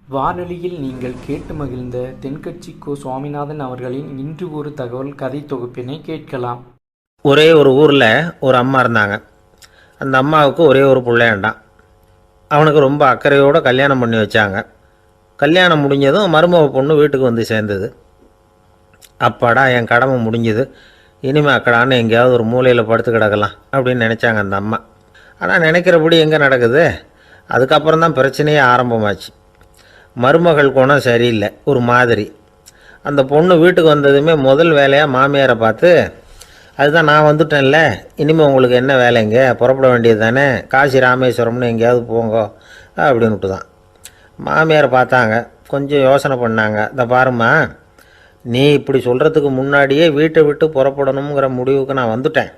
வானொலியில் நீங்கள் கேட்டு மகிழ்ந்த தென்கட்சி கோ. சுவாமிநாதன் அவர்களின் இன்று ஒரு தகவல் கதை தொகுப்பினை கேட்கலாம். ஒரே ஒரு ஊரில் ஒரு அம்மா இருந்தாங்க. அந்த அம்மாவுக்கு ஒரே ஒரு பிள்ளையாண்டான். அவனுக்கு ரொம்ப அக்கறையோடு கல்யாணம் பண்ணி வச்சாங்க. கல்யாணம் முடிஞ்சதும் மருமக பொண்ணு வீட்டுக்கு வந்து சேர்ந்தது. அப்பாடா, என் கடமை முடிஞ்சுது, இனிமேல் அக்கடான்னு எங்கேயாவது ஒரு மூலையில் படுத்து கிடக்கலாம் அப்படின்னு நினச்சாங்க அந்த அம்மா. ஆனால் நினைக்கிறபடி எங்கே நடக்குது? அதுக்கப்புறம் தான் பிரச்சனையே ஆரம்பமாச்சு. மருமகள் குணம் சரியில்லை, ஒரு மாதிரி. அந்த பொண்ணு வீட்டுக்கு வந்ததுமே முதல் வேலையாக மாமியாரை பார்த்து, அதுதான் நான் வந்துட்டேன்ல, இனிமேல் உங்களுக்கு என்ன வேலைங்க, புறப்பட வேண்டியது தானே, காசி ராமேஸ்வரம்னு எங்கேயாவது போங்க அப்படின்ட்டு தான். மாமியாரை பார்த்தாங்க, கொஞ்சம் யோசனை பண்ணாங்க. இந்த பாருமா, நீ இப்படி சொல்கிறதுக்கு முன்னாடியே வீட்டை விட்டு புறப்படணுங்கிற முடிவுக்கு நான் வந்துட்டேன்.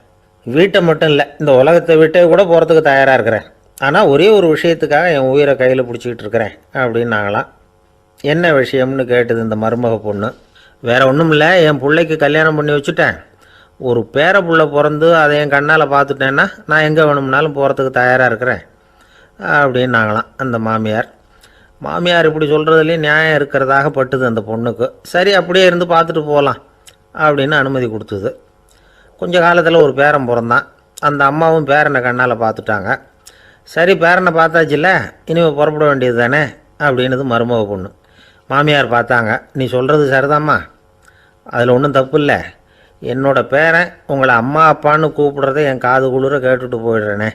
வீட்டை மட்டும் இல்லை, இந்த உலகத்தை விட்டே கூட போகிறதுக்கு தயாராக இருக்கிறேன். ஆனால் ஒரே ஒரு விஷயத்துக்காக என் உயிரை கையில் பிடிச்சிக்கிட்டு இருக்கிறேன் அப்படின்னாங்களாம். என்ன விஷயம்னு கேட்டது இந்த மருமக பொண்ணு. வேறு ஒன்றும் இல்லை, என் பிள்ளைக்கு கல்யாணம் பண்ணி வச்சுட்டேன். ஒரு பேர பிள்ளை பிறந்து அதை என் கண்ணால் பார்த்துட்டேன்னா நான் எங்கே வேணும்னாலும் போகிறதுக்கு தயாராக இருக்கிறேன் அப்படின்னாங்களாம் அந்த மாமியார். மாமியார் இப்படி சொல்கிறதுலேயும் நியாயம் இருக்கிறதாக பட்டுது அந்த பொண்ணுக்கு. சரி, அப்படியே இருந்து பார்த்துட்டு போகலாம் அப்படின்னு அனுமதி கொடுத்தது. கொஞ்ச காலத்தில் ஒரு பேரன் பிறந்தான். அந்த அம்மாவும் பேரனை கண்ணால் பார்த்துட்டாங்க. சரி, பேரனை பார்த்தாச்சுல்ல, இனிமேல் புறப்பட வேண்டியது தானே அப்படின்னது மருமக பொண்ணு. மாமியார் பார்த்தாங்க, நீ சொல்கிறது சரிதாம்மா, அதில் ஒன்றும் தப்பு இல்லை. என்னோடய பேரன் உங்களை அம்மா அப்பான்னு கூப்பிடுறத என் காது குளிர கேட்டுட்டு போயிடுறேனே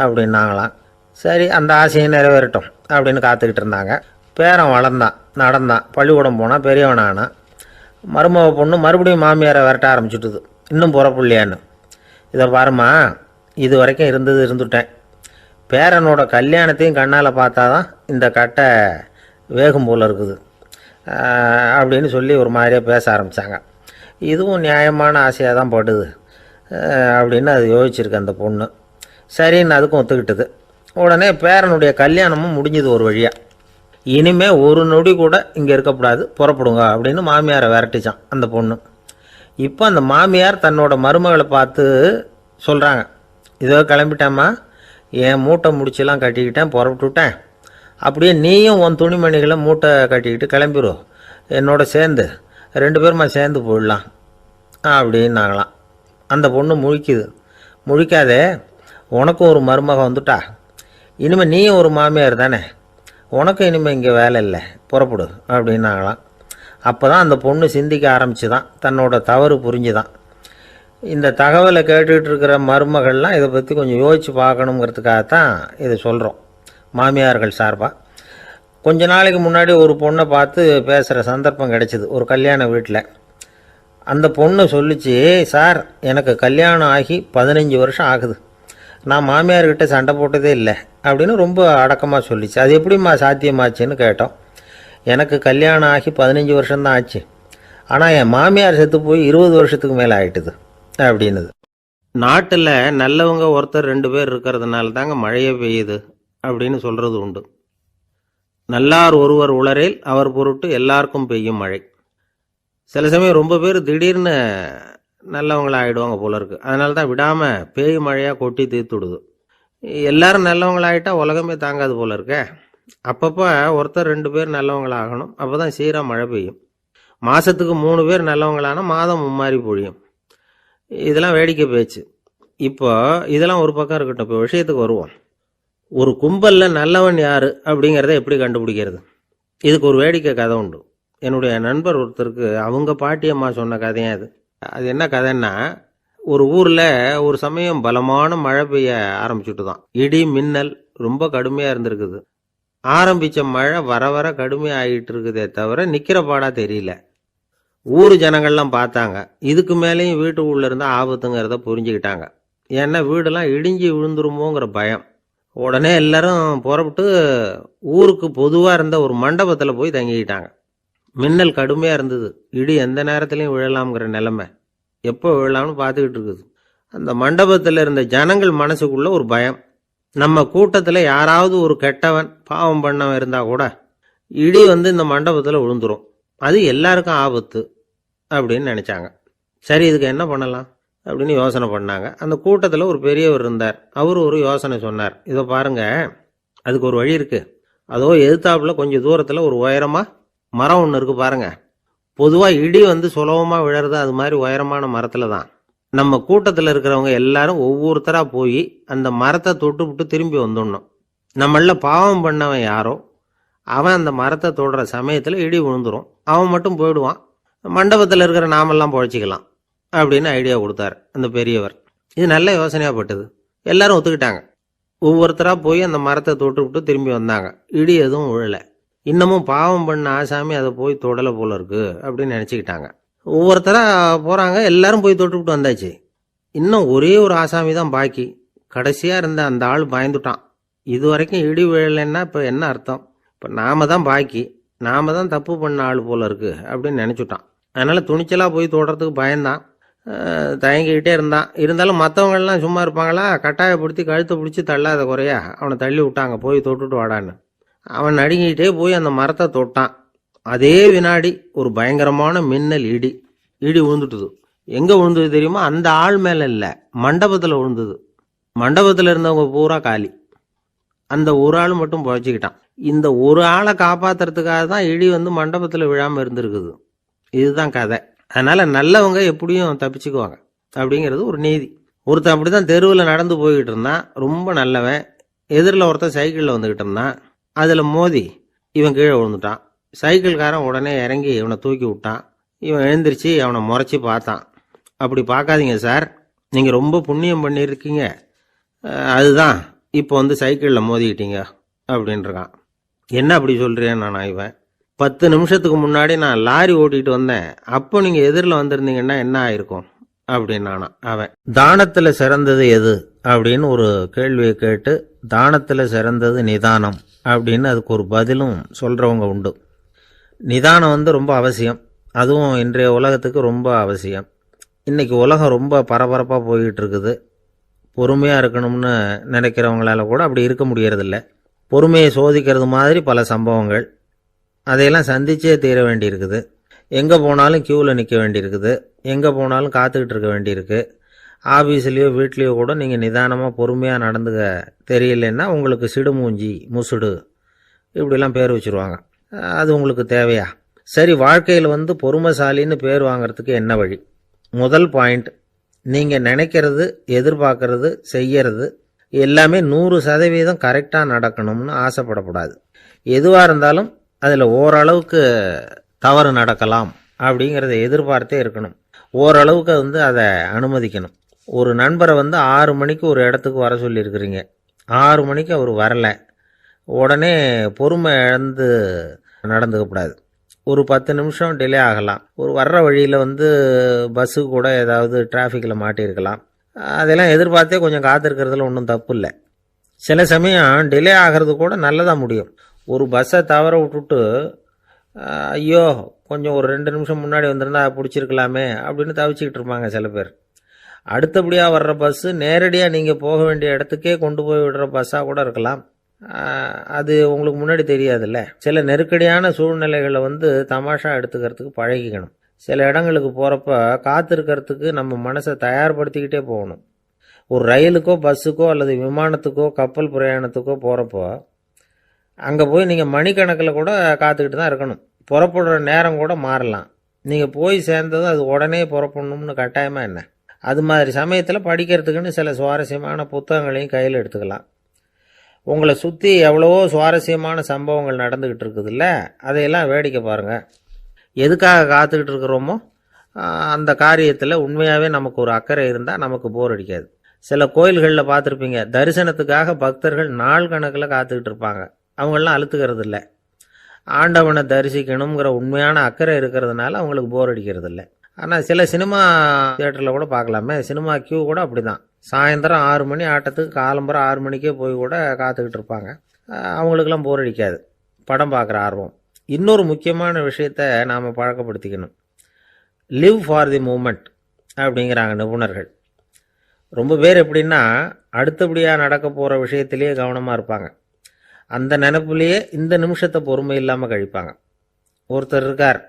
அப்படின்னாங்களாம். சரி, அந்த ஆசையை நிறைவேறட்டும் அப்படின்னு காத்துக்கிட்டு இருந்தாங்க. பேரன் வளர்ந்தான், நடந்தான், பள்ளிக்கூடம் போனால் பெரியவனானான். மருமக பொண்ணு மறுபடியும் மாமியாரை விரட்ட ஆரம்பிச்சுட்டுது, இன்னும் புறப்பில்லையான்னு. இதை பாருமா, இது வரைக்கும் இருந்துட்டேன். பேரனோட கல்யாணத்தையும் கண்ணால் பார்த்தா தான் இந்த கட்டை வேகும் போல் இருக்குது அப்படின்னு சொல்லி ஒரு மாதிரியாக பேச ஆரம்பித்தாங்க. இதுவும் நியாயமான ஆசையாக தான் படுது அப்படின்னு அது யோசிச்சிருக்கு அந்த பொண்ணு. சரின்னு அதுக்கும் ஒத்துக்கிட்டது. உடனே பேரனுடைய கல்யாணமும் முடிஞ்சது ஒரு வழியாக. இனிமேல் ஒரு நொடி கூட இங்கே இருக்கக்கூடாது, புறப்படுங்க அப்படின்னு மாமியாரை விரட்டிச்சான் அந்த பொண்ணு. இப்போ அந்த மாமியார் தன்னோட மருமகளை பார்த்து சொல்கிறாங்க, இதோ கிளம்பிட்டேம்மா, என் மூட்டை முடிச்செல்லாம் கட்டிக்கிட்டேன், புறப்பட்டுவிட்டேன். அப்படியே நீயும் உன் துணிமணிகளை மூட்டை கட்டிக்கிட்டு கிளம்பிடும், என்னோட சேர்ந்து 2 பேருமா சேர்ந்து போயிடலாம் அப்படின்னாங்களாம். அந்த பொண்ணு முழிக்காதே, உனக்கும் ஒரு மருமக வந்துட்டா, இனிமேல் நீயும் ஒரு மாமியார் தானே, உனக்கும் இனிமேல் இங்கே வேலை இல்லை, புறப்படு அப்படின்னாங்களாம். அப்போ தான் அந்த பொண்ணு சிந்திக்க ஆரம்பிச்சு தான், தன்னோட தவறு புரிஞ்சுதான். இந்த தகவலை கேட்டுக்கிட்டு இருக்கிற மருமகள்லாம் இதை பற்றி கொஞ்சம் யோசித்து பார்க்கணுங்கிறதுக்காகத்தான் இதை சொல்கிறோம் மாமியார்கள் சார்பாக. கொஞ்ச நாளைக்கு முன்னாடி ஒரு பொண்ணை பார்த்து பேசுகிற சந்தர்ப்பம் கிடைச்சிது ஒரு கல்யாண வீட்டில். அந்த பொண்ணு சொல்லிச்சு, சார், எனக்கு கல்யாணம் ஆகி 15 வருஷம் ஆகுது, நான் மாமியார்கிட்ட சண்டை போட்டதே இல்லை அப்படின்னு ரொம்ப அடக்கமாக சொல்லிச்சு. அது எப்படிம்மா சாத்தியமாச்சுன்னு கேட்டோம். எனக்கு கல்யாணம் ஆகி 15 வருஷம்தான் ஆச்சு, ஆனால் என் மாமியார் செத்து போய் 20 வருஷத்துக்கு மேலே ஆகிட்டுது அப்படின்னுது. நாட்டில் நல்லவங்க ஒருத்தர் 2 பேர் இருக்கிறதுனால தாங்க மழையே பெய்யுது அப்படின்னு சொல்கிறது உண்டு. நல்லார் ஒருவர் உளரேல் அவர் பொருட்டு எல்லாருக்கும் பெய்யும் மழை. சில சமயம் ரொம்ப பேர் திடீர்னு நல்லவங்களா ஆகிடுவாங்க போல இருக்கு. அதனால தான் விடாமல் பேய் மழையாக கொட்டி தீர்த்துடுது. எல்லாரும் நல்லவங்களாகிட்டா உலகமே தாங்காது போல இருக்க. அப்பப்போ ஒருத்தர் 2 பேர் நல்லவங்களாகணும், அப்போ தான் சீராக மழை பெய்யும். மாதத்துக்கு 3 பேர் நல்லவங்களானா மாதம் மும்மாரி பொழியும். இதெல்லாம் வேடிக்கை பேச்சு. இப்போ இதெல்லாம் ஒரு பக்கம் இருக்கட்டும், இப்போ விஷயத்துக்கு வருவோம். ஒரு கும்பலில் நல்லவன் யார் அப்படிங்கிறத எப்படி கண்டுபிடிக்கிறது? இதுக்கு ஒரு வேடிக்கை கதை உண்டு. என்னுடைய நண்பர் ஒருத்தருக்கு அவங்க பாட்டியம்மா சொன்ன கதையா அது. அது என்ன கதைன்னா, ஒரு ஊரில் ஒரு சமயம் பலமான மழை பெய்ய ஆரம்பிச்சுட்டு தான். இடி மின்னல் ரொம்ப கடுமையாக இருந்திருக்குது. ஆரம்பித்த மழை வர வர கடுமையாகிட்டு இருக்குதே தவிர நிற்கிற பாடா தெரியல. ஊர் ஜனங்கள்லாம் பார்த்தாங்க, இதுக்கு மேலேயும் வீட்டு உள்ள இருந்தால் ஆபத்துங்கிறத புரிஞ்சுக்கிட்டாங்க. ஏன்னா வீடெல்லாம் இடிஞ்சு விழுந்துருமோங்கிற பயம். உடனே எல்லாரும் புறப்பட்டு ஊருக்கு பொதுவாக இருந்த ஒரு மண்டபத்தில் போய் தங்கிக்கிட்டாங்க. மின்னல் கடுமையாக இருந்தது, இடி எந்த நேரத்துலையும் விழலாம்ங்கிற நிலைமை, எப்போ விழலாம்னு பார்த்துக்கிட்டு இருக்குது. அந்த மண்டபத்தில் இருந்த ஜனங்கள் மனசுக்குள்ள ஒரு பயம், நம்ம கூட்டத்தில் யாராவது ஒரு கெட்டவன் பாவம் பண்ணவன் இருந்தால் கூட இடி வந்து இந்த மண்டபத்தில் விழுந்துரும், அது எல்லாருக்கும் ஆபத்து அப்படின்னு நினச்சாங்க. சரி, இதுக்கு என்ன பண்ணலாம் அப்படின்னு யோசனை பண்ணாங்க. அந்த கூட்டத்தில் ஒரு பெரியவர் இருந்தார். அவர் ஒரு யோசனை சொன்னார். இதை பாருங்க, அதுக்கு ஒரு வழி இருக்குது. அதோ எதிர்த்தாப்புல கொஞ்சம் தூரத்தில் ஒரு உயரமாக மரம் ஒன்று இருக்குது பாருங்க. பொதுவாக இடி வந்து சுலபமாக விழறது அது மாதிரி உயரமான மரத்தில் தான். நம்ம கூட்டத்தில் இருக்கிறவங்க எல்லாரும் ஒவ்வொருத்தராக போய் அந்த மரத்தை தொட்டு விட்டு திரும்பி வந்துடணும். நம்மள பாவம் பண்ணவன் யாரோ அவன் அந்த மரத்தை தொடுற சமயத்தில் இடி விழுந்துடும், அவன் மட்டும் போயிடுவான், மண்டபத்தில் இருக்கிற நாமெல்லாம் பொழைச்சிக்கலாம் அப்படின்னு ஐடியா கொடுத்தாரு அந்த பெரியவர். இது நல்ல யோசனையாக பட்டது. எல்லாரும் ஒத்துக்கிட்டாங்க. ஒவ்வொருத்தராக போய் அந்த மரத்தை தொட்டு விட்டு திரும்பி வந்தாங்க. இடி எதுவும் விழலை. இன்னமும் பாவம் பண்ண ஆசாமி அதை போய் தொடலை போல இருக்கு அப்படின்னு நினச்சிக்கிட்டாங்க. ஒவ்வொருத்தராக போகிறாங்க, எல்லாரும் போய் தொட்டு விட்டு வந்தாச்சு. இன்னும் ஒரே ஒரு ஆசாமி தான் பாக்கி. கடைசியாக இருந்த அந்த ஆள் பயந்துட்டான். இது வரைக்கும் இடி விழலைன்னா இப்போ என்ன அர்த்தம்? இப்போ நாம தான் பாக்கி, நாம தான் தப்பு பண்ண ஆள் போல இருக்கு அப்படின்னு நினச்சிட்டான். அதனால் துணிச்சலாக போய் தொடுறதுக்கு பயந்தான், தயங்கிக்கிட்டே இருந்தான். இருந்தாலும் மற்றவங்கள்லாம் சும்மா இருப்பாங்களா? கட்டாயப்படுத்தி கழுத்தை பிடிச்சி தள்ளாத குறையா அவனை தள்ளி விட்டாங்க, போய் தொட்டுட்டு வாடான்னு. அவன் நடுங்கிட்டே போய் அந்த மரத்தை தொட்டான். அதே வினாடி ஒரு பயங்கரமான மின்னல் இடி விழுந்துட்டுது. எங்கே விழுந்தது தெரியுமா? அந்த ஆள் மேலே இல்லை, மண்டபத்தில் விழுந்தது. மண்டபத்தில் இருந்தவங்க பூரா காலி. அந்த ஒரு ஆள் மட்டும் புழைச்சிக்கிட்டான். இந்த ஒரு ஆளை காப்பாத்துறதுக்காக தான் இடி வந்து மண்டபத்தில் விழாமல் இருந்திருக்குது. இதுதான் கதை. அதனால நல்லவங்க எப்படியும் தப்பிச்சுக்குவாங்க அப்படிங்கிறது ஒரு நீதி. ஒருத்தன் அப்படிதான் தெருவில் நடந்து போய்கிட்டு இருந்தான், ரொம்ப நல்லவன். எதிரில் ஒருத்தன் சைக்கிளில் வந்துக்கிட்டு இருந்தான். அதில் மோதி இவன் கீழே விழுந்துட்டான். சைக்கிள்காரன் உடனே இறங்கி இவனை தூக்கி விட்டான். இவன் எழுந்திரிச்சு அவனை முறைச்சி பார்த்தான். அப்படி பார்க்காதீங்க சார், நீங்கள் ரொம்ப புண்ணியம் பண்ணியிருக்கீங்க, அதுதான் இப்போ வந்து சைக்கிளில் மோதிக்கிட்டீங்க அப்படின்றான். என்ன அப்படி சொல்கிறேன் நான்? இவன் 10 நிமிஷத்துக்கு முன்னாடி நான் லாரி ஓட்டிகிட்டு வந்தேன், அப்போ நீங்கள் எதிரில் வந்திருந்தீங்கன்னா என்ன ஆயிருக்கும் அப்படின்னானா அவன். தானத்தில் சிறந்தது எது அப்படின்னு ஒரு கேள்வியை கேட்டு, தானத்தில் சிறந்தது நிதானம் அப்படின்னு அதுக்கு ஒரு பதிலும் சொல்கிறவங்க உண்டு. நிதானம் வந்து ரொம்ப அவசியம், அதுவும் இன்றைய உலகத்துக்கு ரொம்ப அவசியம். இன்றைக்கி உலகம் ரொம்ப பரபரப்பாக போய்கிட்டு இருக்குது. பொறுமையாக இருக்கணும்னு நினைக்கிறவங்களால கூட அப்படி இருக்க முடியறதில்ல. பொறுமையை சோதிக்கிறது மாதிரி பல சம்பவங்கள், அதையெல்லாம் சந்திச்சே தீர வேண்டியிருக்குது. எங்கே போனாலும் க்யூவில் நிற்க வேண்டியிருக்குது, எங்கே போனாலும் காத்துக்கிட்டு இருக்க வேண்டியிருக்கு. ஆஃபீஸ்லேயோ வீட்லேயோ கூட நீங்கள் நிதானமாக பொறுமையாக நடந்துக்க தெரியலன்னா உங்களுக்கு சிடுமூஞ்சி, முசுடு இப்படிலாம் பேர் வச்சுருவாங்க. அது உங்களுக்கு தேவையா? சரி, வாழ்க்கையில் வந்து பொறுமைசாலின்னு பேர் வாங்கிறதுக்கு என்ன வழி? முதல் பாயிண்ட், நீங்கள் நினைக்கிறது, எதிர்பார்க்கறது, செய்யறது எல்லாமே 100% கரெக்டாக நடக்கணும்னு ஆசைப்படக்கூடாது. எதுவாக இருந்தாலும் அதில் ஓரளவுக்கு தவறு நடக்கலாம் அப்படிங்கிறத எதிர்பார்த்தே இருக்கணும். ஓரளவுக்கு வந்து அதை அனுமதிக்கணும். ஒரு நண்பரை வந்து 6 மணிக்கு ஒரு இடத்துக்கு வர சொல்லியிருக்கிறீங்க, 6 மணிக்கு அவர் வரலை, உடனே பொறுமை இழந்து நடந்துக்கக்கூடாது. ஒரு 10 நிமிஷம் டிலே ஆகலாம். ஒரு வர்ற வழியில் வந்து பஸ்ஸு கூட ஏதாவது டிராஃபிக்கில் மாட்டியிருக்கலாம். அதெல்லாம் எதிர்பார்த்தே கொஞ்சம் காத்திருக்கிறதுல ஒன்றும் தப்பு இல்லை. சில சமயம் டிலே ஆகிறது கூட நல்லதாக முடியும். ஒரு பஸ்ஸை தவற விட்டுட்டு ஐயோ கொஞ்சம் ஒரு 2 நிமிஷம் முன்னாடி வந்திருந்தா பிடிச்சிருக்கலாமே அப்படின்னு தவிச்சிக்கிட்டு இருப்பாங்க சில பேர். அடுத்தபடியாக வர்ற பஸ்ஸு நேரடியாக நீங்கள் போக வேண்டிய இடத்துக்கே கொண்டு போய் விடுற பஸ்ஸாக கூட இருக்கலாம். அது உங்களுக்கு முன்னாடி தெரியாதுல்ல. சில நெருக்கடியான சூழ்நிலைகளை வந்து தமாஷா எடுத்துக்கிறதுக்கு பழகிக்கணும். சில இடங்களுக்கு போகிறப்ப காத்திருக்கிறதுக்கு நம்ம மனசை தயார்படுத்திக்கிட்டே போகணும். ஒரு ரயிலுக்கோ பஸ்ஸுக்கோ அல்லது விமானத்துக்கோ கப்பல் பிரயாணத்துக்கோ போகிறப்போ அங்கே போய் நீங்கள் மணிக்கணக்கில் கூட காத்துக்கிட்டு தான் இருக்கணும். புறப்படுற நேரம் கூட மாறலாம். நீங்கள் போய் சேர்ந்ததும் அது உடனே புறப்படணும்னு கட்டாயமாக என்ன? அது மாதிரி சமயத்தில் படிக்கிறதுக்குன்னு சில சுவாரஸ்யமான புத்தகங்களையும் கையில் எடுத்துக்கலாம். உங்களை சுற்றி எவ்வளவோ சுவாரஸ்யமான சம்பவங்கள் நடந்துக்கிட்டு இருக்குதுல்ல, அதையெல்லாம் வேடிக்கை பாருங்கள். எதுக்காக காத்துக்கிட்டு இருக்கிறோமோ அந்த காரியத்தில் உண்மையாகவே நமக்கு ஒரு அக்கறை இருந்தால் நமக்கு போர் அடிக்காது. சில கோயில்களில் பார்த்துருப்பீங்க, தரிசனத்துக்காக பக்தர்கள் நாள் கணக்கில் காத்துக்கிட்டு இருப்பாங்க. அவங்களெலாம் அழுத்துக்கிறது இல்லை. ஆண்டவனை தரிசிக்கணுங்கிற உண்மையான அக்கறை இருக்கிறதுனால அவங்களுக்கு போர் அடிக்கிறது இல்லை. ஆனால் சில சினிமா தியேட்டரில் கூட பார்க்கலாமே, சினிமா கியூ கூட அப்படி தான். சாயந்தரம் 6 மணி ஆட்டத்துக்கு காலம்பரம் 6 மணிக்கே போய் கூட காத்துக்கிட்டு இருப்பாங்க. அவங்களுக்கெல்லாம் போர் அடிக்காது, படம் பார்க்குற ஆர்வம். இன்னொரு முக்கியமான விஷயத்தை நாம் பழக்கப்படுத்திக்கணும். லிவ் ஃபார் தி மூமெண்ட் அப்படிங்கிறாங்க நிபுணர்கள். ரொம்ப பேர் எப்படின்னா அடுத்தபடியாக நடக்க போகிற விஷயத்திலேயே கவனமாக இருப்பாங்க. அந்த நினைப்புலேயே இந்த நிமிஷத்தை பொறுமை இல்லாமல் கழிப்பாங்க. ஒருத்தர் இருக்கார்,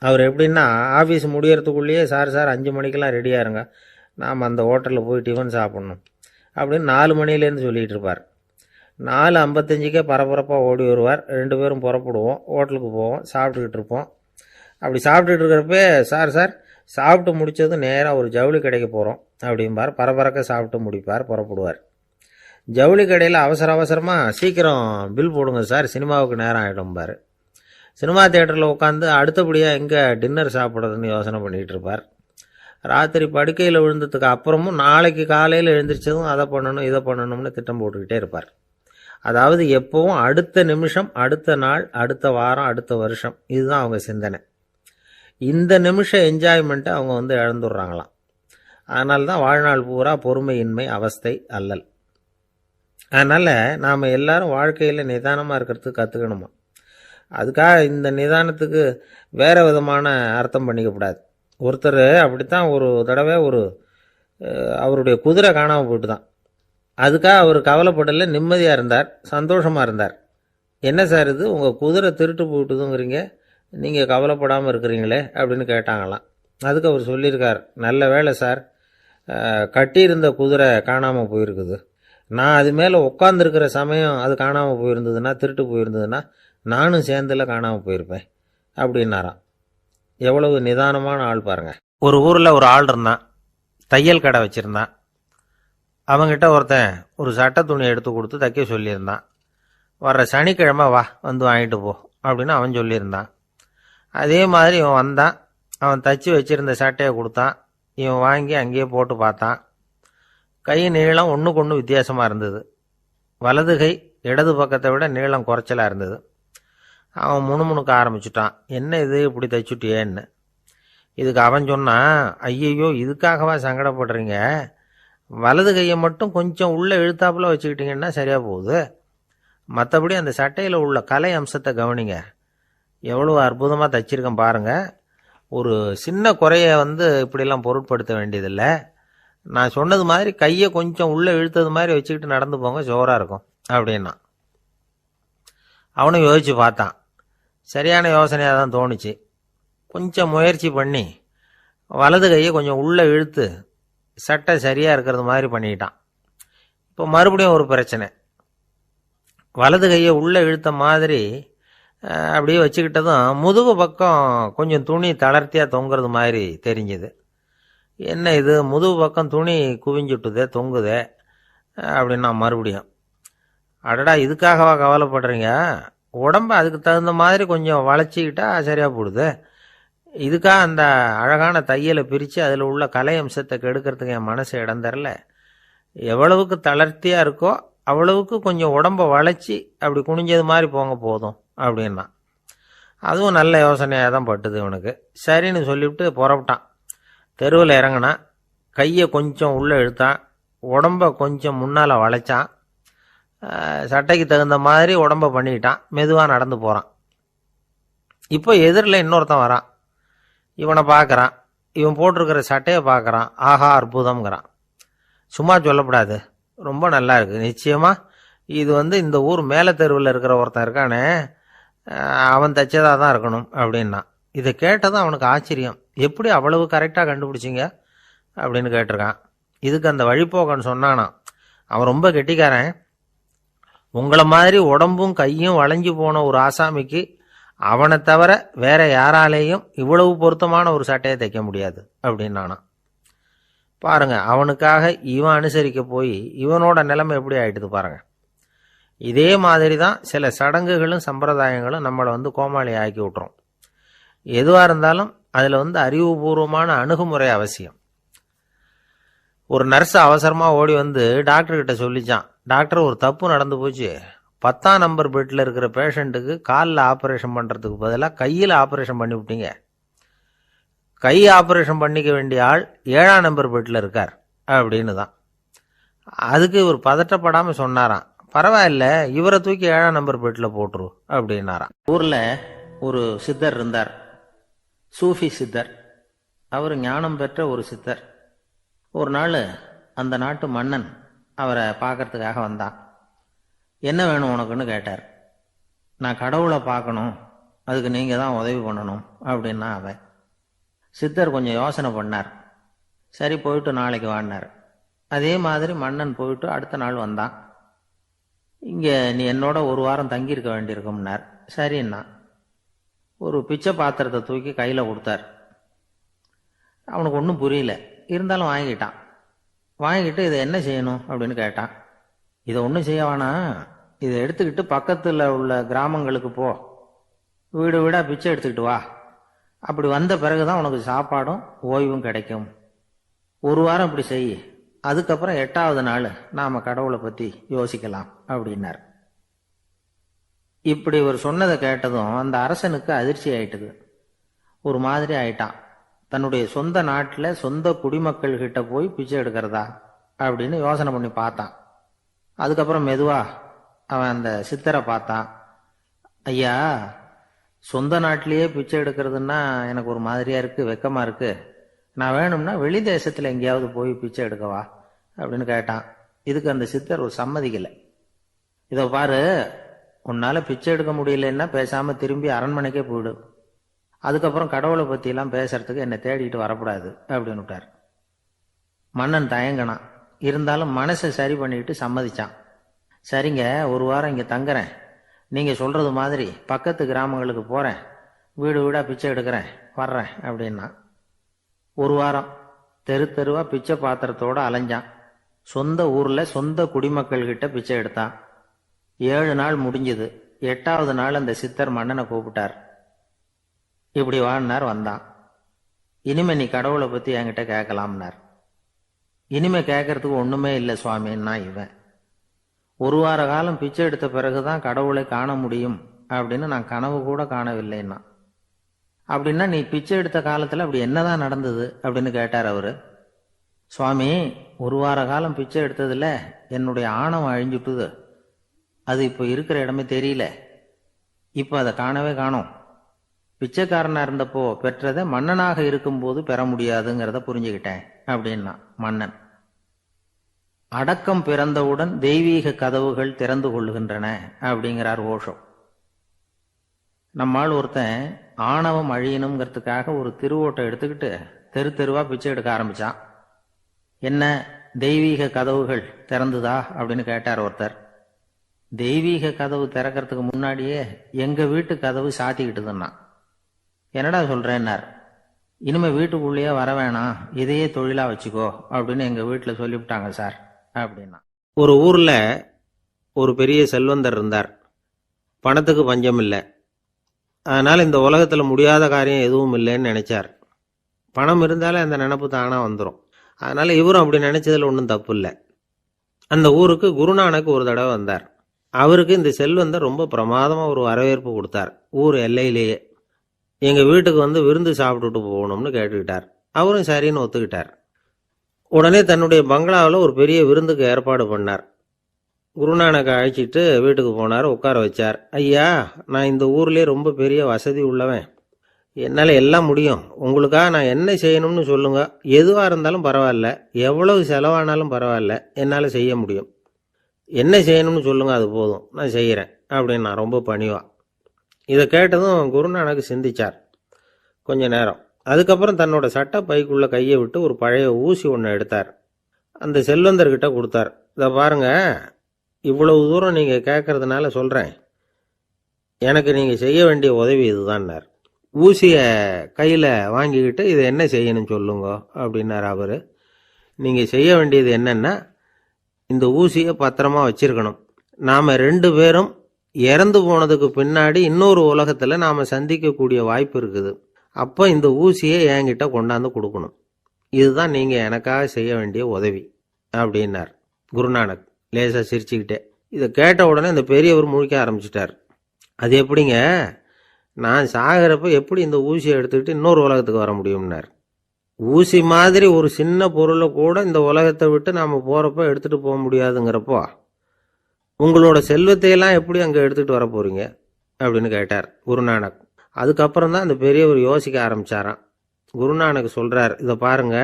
அவர் எப்படின்னா ஆஃபீஸ் முடியறதுக்குள்ளேயே சார் 5 மணிக்கெல்லாம் ரெடியாக இருங்க, நாம் அந்த ஹோட்டலில் போய் டிஃபன் சாப்பிட்ணும் அப்படின்னு 4 மணிலேருந்து சொல்லிகிட்டு இருப்பார். 4:55 பரபரப்பாக ஓடி வருவார். 2 பேரும் புறப்படுவோம், ஹோட்டலுக்கு போவோம், சாப்பிட்டுக்கிட்டு இருப்போம். அப்படி சாப்பிட்டுட்டு இருக்கிறப்ப, சார் சார் சாப்பிட்டு முடித்ததும் நேராக ஒரு ஜவுளி கடைக்கு போகிறோம் அப்படிம்பார். பரபரக்க சாப்பிட்டு முடிப்பார், புறப்படுவார். ஜவுளி கடையில் அவசர அவசரமாக சீக்கிரம் பில் போடுங்க சார், சினிமாவுக்கு நேரம் ஆகிடும்பார். சினிமா தியேட்டரில் உட்காந்து அடுத்தபடியாக எங்கே டின்னர் சாப்பிட்றதுன்னு யோசனை பண்ணிகிட்டு இருப்பார். ராத்திரி படுக்கையில் விழுந்ததுக்கு அப்புறமும் நாளைக்கு காலையில் எழுந்திரிச்சதும் அதை பண்ணணும் இதை பண்ணணும்னு திட்டம் போட்டுக்கிட்டே இருப்பார். அதாவது எப்பவும் அடுத்த நிமிஷம், அடுத்த நாள், அடுத்த வாரம், அடுத்த வருஷம், இதுதான் அவங்க சிந்தனை. இந்த நிமிஷம் என்ஜாய்மெண்ட்டை அவங்க இழந்துடுறாங்களாம். அதனால தான் வாழ்நாள் பூரா பொறுமையின்மை, அவஸ்தை, அல்லல். அதனால் நாம் எல்லாரும் வாழ்க்கையில் நிதானமாக இருக்கிறதுக்கு கற்றுக்கணுமா. அதுக்காக இந்த நிதானத்துக்கு வேறு விதமான அர்த்தம் பண்ணிக்கக்கூடாது. ஒருத்தர் அப்படித்தான் ஒரு தடவை அவருடைய குதிரை காணாமல் போயிட்டு தான். அதுக்காக அவர் கவலைப்படலை, நிம்மதியாக இருந்தார், சந்தோஷமாக இருந்தார். என்ன சார் இது, உங்கள் குதிரை திருட்டு போயிட்டுதுங்கிறீங்க, நீங்கள் கவலைப்படாமல் இருக்கிறீங்களே அப்படின்னு கேட்டாங்களாம். அதுக்கு அவர் சொல்லியிருக்கார், நல்ல வேலை சார், கட்டியிருந்த குதிரை காணாமல் போயிருக்குது. நான் அது மேலே உட்காந்துருக்கிற சமயம் அது காணாமல் போயிருந்ததுன்னா, திருட்டு போயிருந்ததுன்னா நானும் சேர்ந்துல காணாமல் போயிருப்பேன் அப்படின்னாராம். எவ்வளவு நிதானமான ஆள் பாருங்க. ஒரு ஊரில் ஒரு ஆள் இருந்தான், தையல் கடை வச்சுருந்தான். அவங்கிட்ட ஒருத்தன் ஒரு சட்டை துணி எடுத்து கொடுத்து தைக்க சொல்லியிருந்தான். வர்ற சனிக்கிழமை வா, வந்து வாங்கிட்டு போ அப்படின்னு அவன் சொல்லியிருந்தான். அதே மாதிரி இவன் வந்தான். அவன் தச்சு வச்சிருந்த சட்டையை கொடுத்தான். இவன் வாங்கி அங்கேயே போட்டு பார்த்தான். கை நீளம் ஒன்றுக்கு ஒன்று வித்தியாசமாக இருந்தது. வலது கை இடது பக்கத்தை விட நீளம் குறைச்சலாக இருந்தது. அவன் முணுமுணுக்க ஆரம்பிச்சுட்டான், என்ன இது இப்படி தைச்சுட்டியேன்னு. இதுக்கு அவன் சொன்னான், ஐயையோ இதுக்காகவா சங்கடப்படுறீங்க, வலது கையை மட்டும் கொஞ்சம் உள்ளே இழுத்தாப்புல வச்சுக்கிட்டிங்கன்னா சரியாக போகுது. மற்றபடி அந்த சட்டையில் உள்ள கலை அம்சத்தை கவனிங்க, எவ்வளோ அற்புதமாக தைச்சிருக்கேன் பாருங்கள். ஒரு சின்ன குறையை இப்படிலாம் பொருட்படுத்த வேண்டியதில்லை. நான் சொன்னது மாதிரி கையை கொஞ்சம் உள்ளே இழுத்தது மாதிரி வச்சுக்கிட்டு நடந்து போங்க, ஜோராக இருக்கும் அப்படின்னா. அவனும் யோசித்து பார்த்தான். சரியான யோசனையாக தான் தோணுச்சு. கொஞ்சம் முயற்சி பண்ணி வலது கையை கொஞ்சம் உள்ளே இழுத்து சட்டை சரியாக இருக்கிறது மாதிரி பண்ணிக்கிட்டான். இப்போ மறுபடியும் ஒரு பிரச்சனை. வலது கையை உள்ளே இழுத்த மாதிரி அப்படியே வச்சுக்கிட்டதும் முதுகு பக்கம் கொஞ்சம் துணி தளர்த்தியாக தொங்குறது மாதிரி தெரிஞ்சுது. என்ன இது, முதுகு பக்கம் துணி குவிஞ்சுட்டுதே, தொங்குதே அப்படின்னா மறுபடியும், அடடா இதுக்காகவா கவலைப்படுறீங்க, உடம்பை அதுக்கு தகுந்த மாதிரி கொஞ்சம் வளைச்சிக்கிட்டா சரியாக போடுது. இதுக்காக அந்த அழகான தையலை பிரித்து அதில் உள்ள கலை அம்சத்தை கெடுக்கிறதுக்கு என் மனசு இடம் தரல. எவ்வளவுக்கு தளர்த்தியாக இருக்கோ அவ்வளவுக்கு கொஞ்சம் உடம்பை வளைச்சி அப்படி குனிஞ்சது மாதிரி போங்க போதும் அப்படின்னா. அதுவும் நல்ல யோசனையாக தான் பட்டுது இவனுக்கு. சரின்னு சொல்லிவிட்டு புறப்பட்டான். தெருவில் இறங்கினான். கையை கொஞ்சம் உள்ளே இழுத்தான், உடம்பை கொஞ்சம் முன்னால் வளைச்சான், சட்டைக்கு தகுந்த மாதிரி உடம்பை பண்ணிக்கிட்டான். மெதுவாக நடந்து போகிறான். இப்போ எதிரில் இன்னொருத்தன் வரான். இவனை பார்க்குறான். இவன் போட்டிருக்கிற சட்டையை பார்க்குறான். ஆஹா அற்புதம்ங்கிறான். சும்மா சொல்லக்கூடாது, ரொம்ப நல்லா இருக்குது, நிச்சயமாக இது இந்த ஊர் மேலே தெருவில் இருக்கிற ஒருத்தன் இருக்கானே, அவன் தைச்சதாக தான் இருக்கணும் அப்படின்னா. இதை கேட்டதும் அவனுக்கு ஆச்சரியம். எப்படி அவ்வளவு கரெக்டாக கண்டுபிடிச்சிங்க அப்படின்னு கேட்டிருக்கான். இதுக்கு அந்த வழிபோக்கன்னு சொன்னானான், அவன் ரொம்ப கெட்டிக்காரன், உங்களை மாதிரி உடம்பும் கையும் வளைஞ்சு போன ஒரு ஆசாமிக்கு அவனை தவிர வேற யாராலேயும் இவ்வளவு பொருத்தமான ஒரு சட்டையை தைக்க முடியாது அப்படின்னானான். பாருங்க, அவனுக்காக இவன் அனுசரிக்க போய் இவனோட நிலைமை எப்படி ஆயிட்டுது பாருங்க. இதே மாதிரி தான் சில சடங்குகளும் சம்பிரதாயங்களும் நம்மளை கோமாளி ஆக்கி விட்டுரும். எதுவாக இருந்தாலும் அதில் அறிவுபூர்வமான அணுகுமுறை அவசியம். ஒரு நர்ஸ் அவசரமாக ஓடி டாக்டர்கிட்ட சொல்லிச்சான், டாக்டர் ஒரு தப்பு நடந்து போச்சு, 10ஆம் நம்பர் பெட்டில் இருக்கிற பேஷண்ட்டுக்கு காலில் ஆப்ரேஷன் பண்ணுறதுக்கு பதிலாக கையில் ஆப்ரேஷன் பண்ணி விட்டீங்க. கை ஆப்ரேஷன் பண்ணிக்க வேண்டிய ஆள் 7ஆம் நம்பர் பெட்டில் இருக்கார் அப்படின்னு தான். அதுக்கு இவர் பதட்டப்படாமல் சொன்னாராம், பரவாயில்ல இவரை தூக்கி 7ஆம் நம்பர் பெட்டில் போட்டுரு அப்படின்னாராம். ஊரில் ஒரு சித்தர் இருந்தார், சூஃபி சித்தர். அவர் ஞானம் பெற்ற ஒரு சித்தர். ஒரு நாள் அந்த நாட்டு மன்னன் அவரை பார்க்கறதுக்காக வந்தான். என்ன வேணும் உனக்குன்னு கேட்டார். நான் கடவுளை பார்க்கணும், அதுக்கு நீங்கள் தான் உதவி பண்ணணும் அப்படின்னா அவன். சித்தர் கொஞ்சம் யோசனை பண்ணார். சரி போயிட்டு நாளைக்கு வாடினார். அதே மாதிரி மன்னன் போயிட்டு அடுத்த நாள் வந்தான். இங்கே நீ என்னோட ஒரு வாரம் தங்கியிருக்க வேண்டியிருக்கும்னார். சரின்னா ஒரு பிச்சை பாத்திரத்தை தூக்கி கையில் கொடுத்தார். அவனுக்கு ஒன்றும் புரியல, இருந்தாலும் வாங்கிட்டான். வாங்கிட்டு இதை என்ன செய்யணும் அப்படின்னு கேட்டான். இதை ஒன்றும் செய்ய வேணாம், இதை எடுத்துக்கிட்டு பக்கத்தில் உள்ள கிராமங்களுக்கு போ, வீடு வீடாக பிச்சை எடுத்துக்கிட்டு வா. அப்படி வந்த பிறகுதான் உனக்கு சாப்பாடும் ஓய்வும் கிடைக்கும். ஒரு வாரம் இப்படி செய், அதுக்கப்புறம் 8வது நாள் நாம் கடவுளை பற்றி யோசிக்கலாம் அப்படின்னார். இப்படி ஒரு சொன்னதை கேட்டதும் அந்த அரசனுக்கு அதிர்ச்சி ஆயிட்டுது. ஒரு மாதிரி ஆயிட்டான். தன்னுடைய சொந்த நாட்டில் சொந்த குடிமக்கள் கிட்ட போய் பிச்சை எடுக்கிறதா அப்படின்னு யோசனை பண்ணி பார்த்தான். அதுக்கப்புறம் மெதுவா அவன் அந்த சித்தரை பார்த்தான். ஐயா, சொந்த நாட்டிலேயே பிச்சை எடுக்கிறதுன்னா எனக்கு ஒரு மாதிரியா இருக்கு, வெக்கமா இருக்கு. நான் வேணும்னா வெளி தேசத்துல எங்கேயாவது போய் பிச்சை எடுக்கவா அப்படின்னு கேட்டான். இதுக்கு அந்த சித்தர் ஒரு சம்மதிக்கலை. இதை பாரு, உன்னால பிச்சை எடுக்க முடியலன்னா பேசாம திரும்பி அரண்மனைக்கே போயிடு. அதுக்கப்புறம் கடவுளை பத்தி எல்லாம் பேசுறதுக்கு என்னை தேடிட்டு வரக்கூடாது அப்படின்னு விட்டார். மன்னன் தயங்கினான். இருந்தாலும் மனசை சரி பண்ணிட்டு சம்மதிச்சான். சரிங்க, ஒரு வாரம் இங்க தங்குறேன், நீங்க சொல்றது மாதிரி பக்கத்து கிராமங்களுக்கு போறேன், வீடு வீடா பிச்சை எடுக்கிறேன், வர்றேன் அப்படின்னா. ஒரு வாரம் தெரு தெருவா பிச்சை பாத்திரத்தோட அலைஞ்சான். சொந்த ஊர்ல சொந்த குடிமக்கள் கிட்ட பிச்சை எடுத்தான். 7 நாள் முடிஞ்சது. 8வது நாள் அந்த சித்தர் மன்னனை கூப்பிட்டார். இப்படி வாழ்னார். வந்தான். இனிமே நீ கடவுளை பத்தி என்கிட்ட கேட்கலாம்னார். இனிமே கேட்கறதுக்கு ஒண்ணுமே இல்லை சுவாமின்னா இவன். ஒரு வார காலம் பிச்சை எடுத்த பிறகுதான் கடவுளை காண முடியும் அப்படின்னு நான் கனவு கூட காணவில்லைன்னா. அப்படின்னா நீ பிச்சை எடுத்த காலத்துல அப்படி என்னதான் நடந்தது அப்படின்னு கேட்டார் அவரு. சுவாமி, ஒரு வார காலம் பிச்சை எடுத்ததுல என்னுடைய ஆணவம் அழிஞ்சுட்டுது. அது இப்போ இருக்கிற இடமே தெரியல. இப்போ அதை காணவே காணோம். பிச்சைக்காரனா இருந்தப்போ பெற்றதை மன்னனாக இருக்கும்போது பெற முடியாதுங்கிறத புரிஞ்சுக்கிட்டேன் அப்படின்னா மன்னன். அடக்கம் பிறந்தவுடன் தெய்வீக கதவுகள் திறந்து கொள்ளுகின்றன அப்படிங்கிறார் ஓஷோ. நம்மால் ஒருத்தன் ஆணவம் அழியணுங்கிறதுக்காக ஒரு திருவோட்டை எடுத்துக்கிட்டு தெரு தெருவா பிச்சை எடுக்க ஆரம்பிச்சான். என்ன, தெய்வீக கதவுகள் திறந்துதா அப்படின்னு கேட்டார் ஒருத்தர். தெய்வீக கதவு திறக்கிறதுக்கு முன்னாடியே எங்க வீட்டு கதவு சாத்திக்கிட்டுதுன்னா. என்னடா சொல்றேன்னார். இனிமே வீட்டுக்குள்ளேயே வர வேணாம், இதையே தொழிலா வச்சுக்கோ அப்படின்னு எங்க வீட்டுல சொல்லிவிட்டாங்க சார் அப்படின்னா. ஒரு ஊர்ல ஒரு பெரிய செல்வந்தர் இருந்தார். பணத்துக்கு பஞ்சம் இல்லை. அதனால இந்த உலகத்துல முடியாத காரியம் எதுவும் இல்லைன்னு நினைச்சார். பணம் இருந்தாலே அந்த நினப்பு தானா வந்துடும். அதனால இவரும் அப்படி நினைச்சதுல ஒன்றும் தப்பு இல்லை. அந்த ஊருக்கு குருநானக் ஒரு தடவை வந்தார். அவருக்கு இந்த செல்வந்தர் ரொம்ப பிரமாதமா ஒரு வரவேற்பு கொடுத்தார். ஊர் எல்லையிலேயே எங்க வீட்டுக்கு வந்து விருந்து சாப்பிட்டுட்டு போகணும்னு கேட்டுக்கிட்டார். அவரும் சரின்னு ஒத்துக்கிட்டார். உடனே தன்னுடைய பங்களாவில் ஒரு பெரிய விருந்துக்கு ஏற்பாடு பண்ணார். குருநானக்கை அழைச்சிட்டு வீட்டுக்கு போனார். உட்கார வச்சார். ஐயா, நான் இந்த ஊர்லேயே ரொம்ப பெரிய வசதி உள்ளவன், என்னால் எல்லாம் முடியும். உங்களுக்காக நான் என்ன செய்யணும்னு சொல்லுங்க, எதுவாக இருந்தாலும் பரவாயில்ல, எவ்வளவு செலவானாலும் பரவாயில்ல, என்னால் செய்ய முடியும். என்ன செய்யணும்னு சொல்லுங்க, அது போதும், நான் செய்கிறேன் அப்படின்னு நான் ரொம்ப பணிவா. இதை கேட்டதும் குருநானக் சிந்திச்சார் கொஞ்ச நேரம். அதுக்கப்புறம் தன்னோட சட்டை பைக்குள்ள கையை விட்டு ஒரு பழைய ஊசி ஒன்று எடுத்தார். அந்த செல்வந்தர்கிட்ட கொடுத்தார். இதை பாருங்க, இவ்வளவு தூரம் நீங்கள் கேட்கறதுனால சொல்கிறேன், எனக்கு நீங்கள் செய்ய வேண்டிய உதவி இதுதான்னார். ஊசியை கையில் வாங்கிக்கிட்டு இதை என்ன செய்யணும்னு சொல்லுங்க அப்படின்னார் அவர். நீங்கள் செய்ய வேண்டியது என்னன்னா, இந்த ஊசியை பத்திரமா வச்சிருக்கணும். நாம் 2 பேரும் இறந்து போனதுக்கு பின்னாடி இன்னொரு உலகத்தில் நாம் சந்திக்கக்கூடிய வாய்ப்பு இருக்குது. அப்போ இந்த ஊசியை என்கிட்ட கொண்டாந்து கொடுக்கணும். இதுதான் நீங்கள் எனக்காக செய்ய வேண்டிய உதவி அப்படின்னார் குருநானக் லேசாக சிரிச்சுக்கிட்டே. இதை கேட்ட உடனே இந்த பெரியவர் முழிக்க ஆரம்பிச்சிட்டார். அது எப்படிங்க, நான் சாகிறப்ப எப்படி இந்த ஊசியை எடுத்துக்கிட்டு இன்னொரு உலகத்துக்கு வர முடியும்னார். ஊசி மாதிரி ஒரு சின்ன பொருளை கூட இந்த உலகத்தை விட்டு நாம் போகிறப்ப எடுத்துகிட்டு போக முடியாதுங்கிறப்போ உங்களோட செல்வத்தையெல்லாம் எப்படி அங்கே எடுத்துகிட்டு வர போகிறீங்க அப்படின்னு கேட்டார் குருநானக். அதுக்கப்புறம் தான் அந்த பெரியவர் யோசிக்க ஆரம்பித்தாராம். குருநானக் சொல்கிறார், இதை பாருங்க,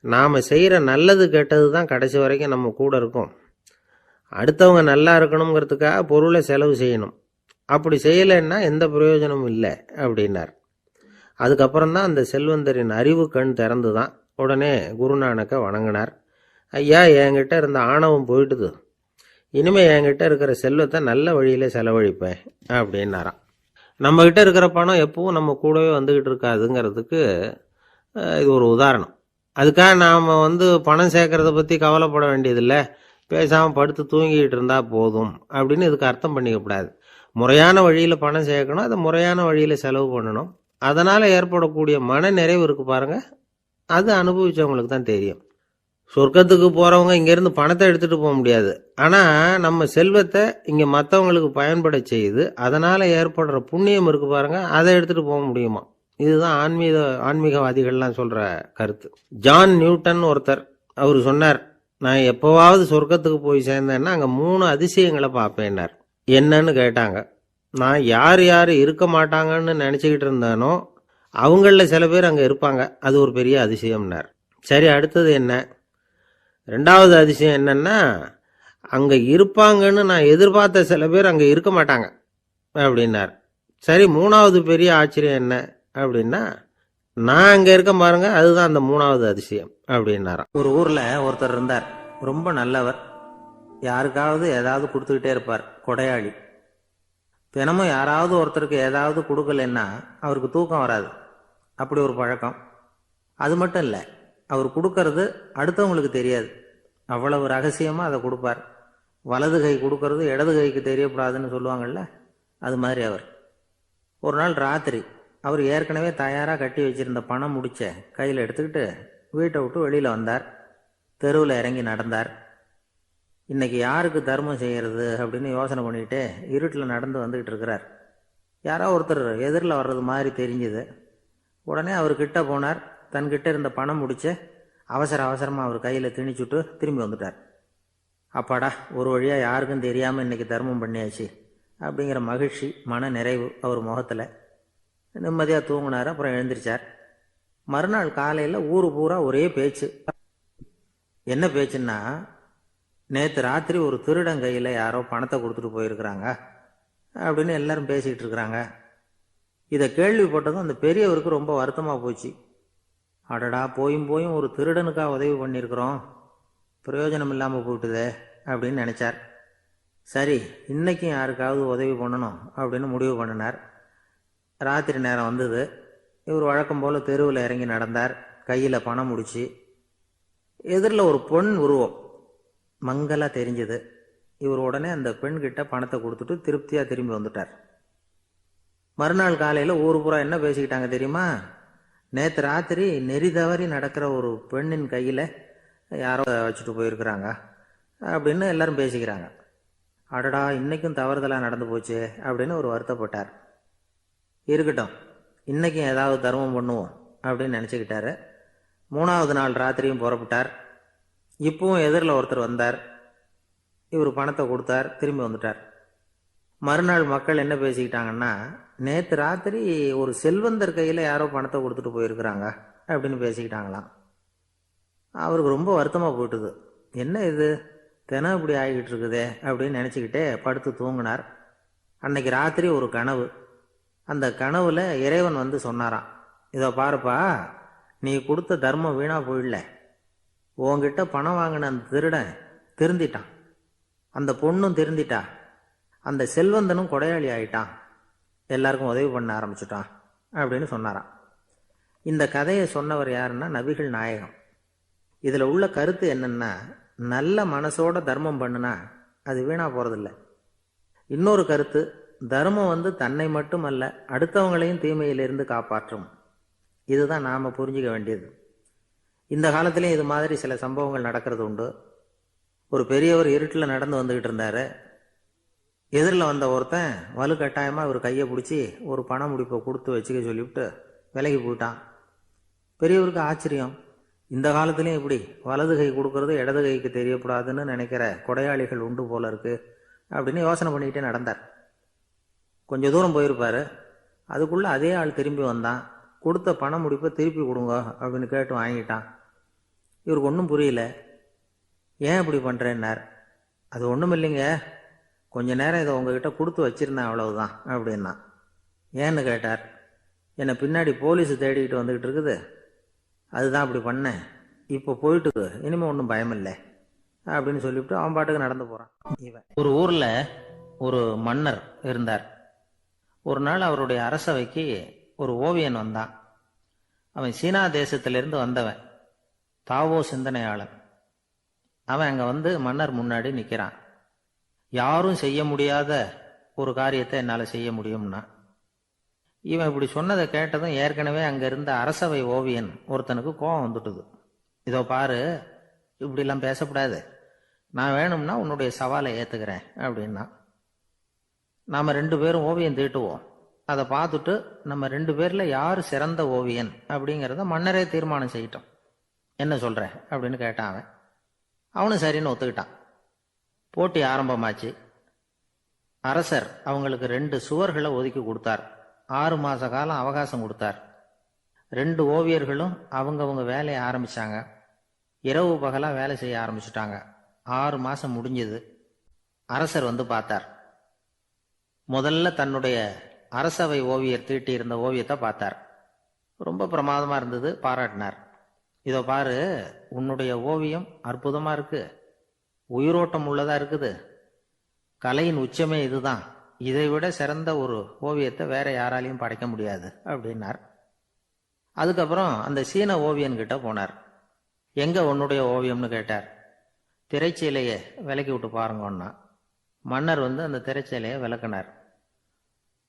நாம் செய்கிற நல்லது கெட்டது தான் கடைசி வரைக்கும் நம்ம கூட இருக்கும். அடுத்தவங்க நல்லா இருக்கணுங்கிறதுக்காக பொருளை செலவு செய்யணும். அப்படி செய்யலைன்னா எந்த பிரயோஜனமும் இல்லை அப்படின்னார். அதுக்கப்புறம் தான் அந்த செல்வந்தரின் அறிவு கண் திறந்து தான். உடனே குருநானக்கை வணங்கினார். ஐயா, என்கிட்ட இருந்த ஆணவம் போயிட்டுது, இனிமேல் என்கிட்ட இருக்கிற செல்வத்தை நல்ல வழியில் செலவழிப்பேன் அப்படின்னாராம். நம்மக்கிட்ட இருக்கிற பணம் எப்பவும் நம்ம கூடவே வந்துக்கிட்டு இருக்காதுங்கிறதுக்கு இது ஒரு உதாரணம். அதுக்காக நாம் பணம் சேர்க்கறத பற்றி கவலைப்பட வேண்டியதில்லை, பேசாமல் படுத்து தூங்கிக்கிட்டு இருந்தால் போதும் அப்படின்னு இதுக்கு அர்த்தம் பண்ணிக்கக்கூடாது. முறையான வழியில் பணம் சேர்க்கணும், அதை முறையான வழியில் செலவு பண்ணணும். அதனால் ஏற்படக்கூடிய மன நிறைவு இருக்குது பாருங்கள், அது அனுபவித்தவங்களுக்கு தான் தெரியும். சொர்க்கத்துக்கு போகிறவங்க இங்கேருந்து பணத்தை எடுத்துகிட்டு போக முடியாது, ஆனால் நம்ம செல்வத்தை இங்கே மற்றவங்களுக்கு பயன்பட செய்து அதனால் ஏற்படுற புண்ணியம் இருக்குது பாருங்கள், அதை எடுத்துகிட்டு போக முடியுமா. இதுதான் ஆன்மீகவாதிகள்லாம் சொல்கிற கருத்து. ஜான் நியூட்டன் ஒருத்தர், அவர் சொன்னார், நான் எப்போவாவது சொர்க்கத்துக்கு போய் சேர்ந்தேன்னா அங்கே 3 அதிசயங்களை பார்ப்பேன்னார். என்னன்னு கேட்டாங்க. நான் யார் யார் இருக்க மாட்டாங்கன்னு நினச்சிக்கிட்டு இருந்தேனோ அவங்களில் சில பேர் அங்கே இருப்பாங்க, அது ஒரு பெரிய அதிசயம்னார். சரி, அடுத்தது என்ன? 2வது அதிசயம் என்னன்னா, அங்கே இருப்பாங்கன்னு நான் எதிர்பார்த்த சில பேர் அங்கே இருக்க மாட்டாங்க அப்படின்னார். சரி, 3வது பெரிய ஆச்சரியம் என்ன அப்படின்னா, நான் அங்கே இருக்க பாருங்க, அதுதான் அந்த 3வது அதிசயம் அப்படின்னாராம். ஒரு ஊரில் ஒருத்தர் இருந்தார், ரொம்ப நல்லவர், யாருக்காவது ஏதாவது கொடுத்துக்கிட்டே இருப்பார், கொடையாளி. தினமும் யாராவது ஒருத்தருக்கு ஏதாவது கொடுக்கலன்னா அவருக்கு தூக்கம் வராது, அப்படி ஒரு பழக்கம். அது மட்டும் இல்லை, அவர் கொடுக்கறது அடுத்தவங்களுக்கு தெரியாது, அவ்வளவு ரகசியமாக அதை கொடுப்பார். வலது கை கொடுக்கறது இடது கைக்கு தெரியக்கூடாதுன்னு சொல்லுவாங்கள்ல, அது மாதிரி அவர். ஒரு நாள் ராத்திரி அவர் ஏற்கனவே தயாராக கட்டி வச்சிருந்த பணம் முடிச்ச கையில் எடுத்துக்கிட்டு வீட்டை விட்டு வெளியில் வந்தார். தெருவில் இறங்கி நடந்தார். இன்னைக்கு யாருக்கு தர்மம் செய்கிறது அப்படின்னு யோசனை பண்ணிட்டு இருட்டில் நடந்து வந்துக்கிட்டு இருக்கிறார். யாரோ ஒருத்தர் எதிரில் வர்றது மாதிரி தெரிஞ்சுது. உடனே அவர் கிட்ட போனார். தன்கிட்ட இருந்த பணம் முடிச்சு அவசரமாக அவர் கையில் திணிச்சுட்டு திரும்பி வந்துட்டார். அப்பாடா, ஒரு வழியாக யாருக்கும் தெரியாமல் இன்னைக்கு தர்மம் பண்ணியாச்சு அப்படிங்கிற மகிழ்ச்சி, மன நிறைவு அவர் முகத்தில். நிம்மதியாக தூங்கினார். அப்புறம் எழுந்திரிச்சார். மறுநாள் காலையில் ஊரு பூரா ஒரே பேச்சு. என்ன பேச்சுன்னா, நேற்று ராத்திரி ஒரு திருடன் கையில் யாரோ பணத்தை கொடுத்துட்டு போயிருக்கிறாங்க அப்படின்னு எல்லாரும் பேசிக்கிட்டு இருக்கிறாங்க. இதை கேள்விப்பட்டதும் அந்த பெரியவருக்கு ரொம்ப வருத்தமாக போச்சு. அடடா, போயும் ஒரு திருடனுக்காக உதவி பண்ணியிருக்கிறோம், பிரயோஜனம் இல்லாமல் போயிட்டுதே அப்படின்னு நினச்சார். சரி, இன்னைக்கும் யாருக்காவது உதவி பண்ணணும் அப்படின்னு முடிவு பண்ணினார். ராத்திரி நேரம் வந்தது. இவர் வழக்கம் போல் தெருவில் இறங்கி நடந்தார். கையில் பணம் முடிச்சு. எதிரில் ஒரு பொன் உருவம் மங்கலாக தெரிஞ்சது. இவர் உடனே அந்த பெண்கிட்ட பணத்தை கொடுத்துட்டு திருப்தியாக திரும்பி வந்துட்டார். மறுநாள் காலையில் ஊர் பூரா என்ன பேசிக்கிட்டாங்க தெரியுமா? நேற்று ராத்திரி நெறி தவறி நடக்கிற ஒரு பெண்ணின் கையில் யாரோ வச்சுட்டு போயிருக்கிறாங்க அப்படின்னு எல்லாரும் பேசிக்கிறாங்க. அடடா, இன்னைக்கும் தவறுதலாக நடந்து போச்சு அப்படின்னு ஒரு வருத்தப்பட்டார். இருக்கட்டும், இன்னைக்கும் ஏதாவது தர்மம் பண்ணுவோம் அப்படின்னு நினச்சிக்கிட்டாரு. 3வது நாள் ராத்திரியும் புறப்பட்டார். இப்பவும் எதிரில் ஒருத்தர் வந்தார். இவர் பணத்தை கொடுத்தார், திரும்பி வந்துட்டார். மறுநாள் மக்கள் என்ன பேசிக்கிட்டாங்கன்னா, நேற்று ராத்திரி ஒரு செல்வந்தர் கையில் யாரோ பணத்தை கொடுத்துட்டு போயிருக்கிறாங்க அப்படின்னு பேசிக்கிட்டாங்களாம். அவருக்கு ரொம்ப வருத்தமாக போயிட்டுது. என்ன இது, தினம் இப்படி ஆகிக்கிட்டு இருக்குதே அப்படின்னு நினச்சிக்கிட்டே படுத்து தூங்கினார். அன்னைக்கு ராத்திரி ஒரு கனவு. அந்த கனவுல இறைவன் வந்து சொன்னாராம், இதோ பாருப்பா, நீ கொடுத்த தர்மம் வீணா போயிடல. உன்கிட்ட பணம் வாங்கின அந்த திருடன் திருந்திட்டான், அந்த பொண்ணும் திருந்திட்டா, அந்த செல்வந்தனும் கொடையாளி ஆயிட்டான், எல்லாருக்கும் உதவி பண்ண ஆரம்பிச்சுட்டான் அப்படின்னு சொன்னாராம். இந்த கதையை சொன்னவர் யாருன்னா நபிகள் நாயகம். இதில் உள்ள கருத்து என்னன்னா, நல்ல மனசோட தர்மம் பண்ணுனா அது வீணா போறதில்லை. இன்னொரு கருத்து, தர்மம் தன்னை மட்டுமல்ல அடுத்தவங்களையும் தீமையிலிருந்து காப்பாற்றும். இதுதான் நாம் புரிஞ்சிக்க வேண்டியது. இந்த காலத்திலையும் இது மாதிரி சில சம்பவங்கள் நடக்கிறது உண்டு. ஒரு பெரியவர் இருட்டில் நடந்து வந்துக்கிட்டு இருந்தார். எதிரில் வந்த ஒருத்தன் வலுக்கட்டாயமாக ஒரு கையை பிடிச்சி ஒரு பண முடிப்பை கொடுத்து வச்சுக்க சொல்லிவிட்டு விலகி போயிட்டான். பெரியவருக்கு ஆச்சரியம், இந்த காலத்துலேயும் இப்படி வலது கை கொடுக்கறது இடது கைக்கு தெரியக்கூடாதுன்னு நினைக்கிற கொடையாளிகள் உண்டு போல இருக்கு அப்படின்னு யோசனை பண்ணிக்கிட்டே நடந்தார். கொஞ்சம் தூரம் போயிருப்பார். அதுக்குள்ளே அதே ஆள் திரும்பி வந்தான். கொடுத்த பண முடிப்பை திருப்பி கொடுங்க அப்படின்னு கேட்டு வாங்கிட்டான். இவருக்கு ஒன்றும் புரியல. ஏன் இப்படி பண்ணுறேன்னார். அது ஒன்றும் இல்லைங்க, கொஞ்ச நேரம் இதை உங்ககிட்ட கொடுத்து வச்சிருந்தேன், அவ்வளவுதான் அப்படின்னா. ஏன்னு கேட்டார். என்னை பின்னாடி போலீஸ் தேடிக்கிட்டு வந்துக்கிட்டு இருக்குது, அதுதான் அப்படி பண்ணேன், இப்போ போயிட்டுது, இனிமேல் ஒன்றும் பயமில்லை அப்படின்னு சொல்லிவிட்டு அவன் பாட்டுக்கு நடந்து போகிறான். இவன் ஒரு ஊரில் ஒரு மன்னர் இருந்தார். ஒரு நாள் அவருடைய அரசவைக்கு ஒரு ஓவியன் வந்தான். அவன் சீனா தேசத்திலிருந்து வந்தவன், தாவோ சிந்தனையாளன். அவன் அங்கே வந்து மன்னர் முன்னாடி நிற்கிறான். யாரும் செய்ய முடியாத ஒரு காரியத்தை என்னால் செய்ய முடியும்னா. இவன் இப்படி சொன்னதை கேட்டதும் ஏற்கனவே அங்கே இருந்த அரசவை ஓவியன் ஒருத்தனுக்கு கோபம் வந்துட்டுது. இதோ பாரு, இப்படிலாம் பேசக்கூடாது, நான் வேணும்னா உன்னுடைய சவாலை ஏற்றுக்கிறேன் அப்படின்னா. நாம் 2 பேரும் ஓவியம் தீட்டுவோம், அதை பார்த்துட்டு நம்ம 2 பேரில் யார் சிறந்த ஓவியன் அப்படிங்கிறத மன்னரே தீர்மானம் செய்யட்டும், என்ன சொல்கிற அப்படின்னு கேட்டான் அவன். அவனும் சரின்னு ஒத்துக்கிட்டான். போட்டி ஆரம்பமாச்சு. அரசர் அவங்களுக்கு 2 சுவர்களை ஒதுக்கி கொடுத்தார். 6 மாத காலம் அவகாசம் கொடுத்தார். 2 ஓவியர்களும் அவங்கவுங்க வேலையை ஆரம்பிச்சாங்க. இரவு பகலாக வேலை செய்ய ஆரம்பிச்சுட்டாங்க. 6 மாதம் முடிஞ்சது. அரசர் வந்து பார்த்தார். முதல்ல தன்னுடைய அரசவை ஓவியர் தீட்டி இருந்த ஓவியத்தை பார்த்தார். ரொம்ப பிரமாதமாக இருந்தது, பாராட்டினார். இதோ பாரு, உன்னுடைய ஓவியம் அற்புதமாக இருக்கு, உயிரோட்டம் உள்ளதா இருக்குது, கலையின் உச்சமே இதுதான், இதை விட சிறந்த ஒரு ஓவியத்தை வேற யாராலையும் படைக்க முடியாது அப்படின்னார். அதுக்கப்புறம் அந்த சீன ஓவியன் கிட்ட போனார். எங்க உன்னுடைய ஓவியம்னு கேட்டார். திரைச்சீலையை விலக்கி விட்டு பாருங்கன்னா. மன்னர் வந்து அந்த திரைச்சீலையை விளக்குனார்.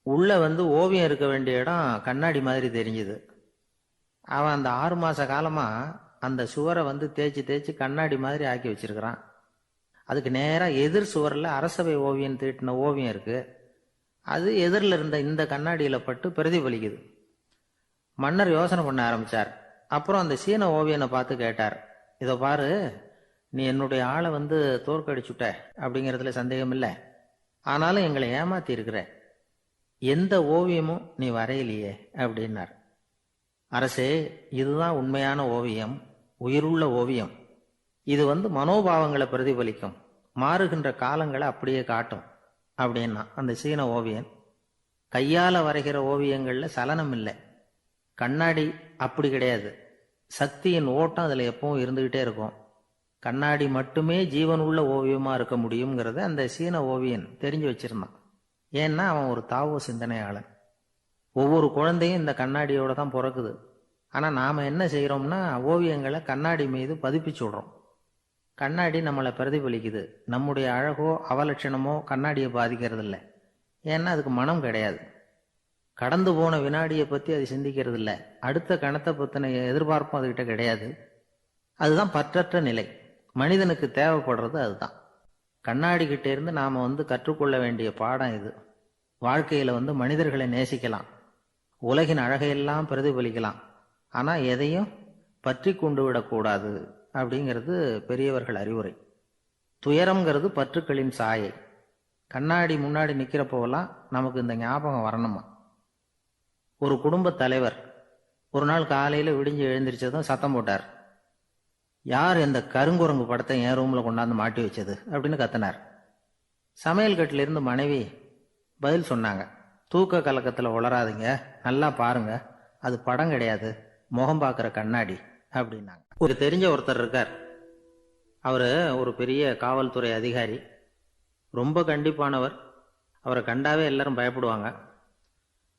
உள்ள வந்து ஓவியம் இருக்க வேண்டிய இடம் கண்ணாடி மாதிரி தெரிஞ்சுது. அவன் அந்த 6 மாச காலமா அந்த சுவரை வந்து தேய்ச்சி தேய்ச்சி கண்ணாடி மாதிரி ஆக்கி வச்சிருக்கிறான். அதுக்கு நேராக எதிர் சுவரில் அரசவை ஓவியன் தீட்டின ஓவியம் இருக்கு. அது எதிரில் இருந்த இந்த கண்ணாடியில பட்டு பிரதிபலிக்குது. மன்னர் யோசனை பண்ண ஆரம்பிச்சார். அப்புறம் அந்த சீன ஓவியனை பார்த்து கேட்டார், இதோ பாரு, நீ என்னுடைய ஆளை வந்து தோற்கடிச்சுட்ட அப்படிங்கிறதுல சந்தேகம் இல்லை, ஆனாலும் எங்களை ஏமாத்தி இருக்கிற, எந்த ஓவியமும் நீ வரையிலையே அப்படின்னார். அரசே, இதுதான் உண்மையான ஓவியம், உயிருள்ள ஓவியம். இது வந்து மனோபாவங்களை பிரதிபலிக்கும், மாறுகின்ற காலங்களை அப்படியே காட்டும் அப்படின்னா அந்த சீன ஓவியன். கையால வரைகிற ஓவியங்கள்ல சலனம் இல்லை, கண்ணாடி அப்படி கிடையாது, சக்தியின் ஓட்டம் அதுல எப்பவும் இருந்துகிட்டே இருக்கும். கண்ணாடி மட்டுமே ஜீவனுள்ள ஓவியமா இருக்க முடியுங்கிறத அந்த சீன ஓவியன் தெரிஞ்சு வச்சிருந்தான். ஏன்னா அவன் ஒரு தாவோ சிந்தனையாளன். ஒவ்வொரு குழந்தையும் இந்த கண்ணாடியோட தான் பிறக்குது. ஆனா நாம என்ன செய்யறோம்னா ஓவியங்களை கண்ணாடி மீது பதிப்பிச்சு விடுறோம். கண்ணாடி நம்மளை பிரதிபலிக்குது. நம்முடைய அழகோ அவலட்சணமோ கண்ணாடியை பாதிக்கிறது இல்லை. ஏன்னா அதுக்கு மனம் கிடையாது. கடந்து போன வினாடியை பத்தி அது சிந்திக்கிறது இல்லை. அடுத்த கணத்தை பத்தின எதிர்பார்ப்பும் அதுகிட்ட கிடையாது. அதுதான் பற்றற்ற நிலை. மனிதனுக்கு தேவைப்படுறது அதுதான். கண்ணாடி கிட்ட இருந்து நாம வந்து கற்றுக்கொள்ள வேண்டிய பாடம் இது. வாழ்க்கையில வந்து மனிதர்களை நேசிக்கலாம், உலகின் அழகையெல்லாம் பிரதிபலிக்கலாம், ஆனா எதையும் பற்றி கொண்டு விடக்கூடாது அப்படிங்கிறது பெரியவர்கள் அறிவுரை. துயரம்ங்கிறது பற்றுக்களின் சாயை. கண்ணாடி முன்னாடி நிக்கிறப்போவெல்லாம் நமக்கு இந்த ஞாபகம் வரணுமா. ஒரு குடும்ப தலைவர் ஒரு நாள் காலையில விடிஞ்சு எழுந்திரிச்சதும் சத்தம் போட்டார். யார் இந்த கருங்குரங்கு படத்தை என் ரூம்ல கொண்டாந்து மாட்டி வச்சது அப்படின்னு கத்தினார். சமையல் கட்டில இருந்து மனைவி பதில் சொன்னாங்க, தூக்க கலக்கத்துல உளராதீங்க, நல்லா பாருங்க, அது படம் கிடையாது, முகம் பார்க்கிற கண்ணாடி அப்படின்னாங்க. ஒரு தெரிஞ்ச ஒருத்தர் இருக்கார். அவரு ஒரு பெரிய காவல்துறை அதிகாரி, ரொம்ப கண்டிப்பானவர். அவரை கண்டாவே எல்லாரும் பயப்படுவாங்க.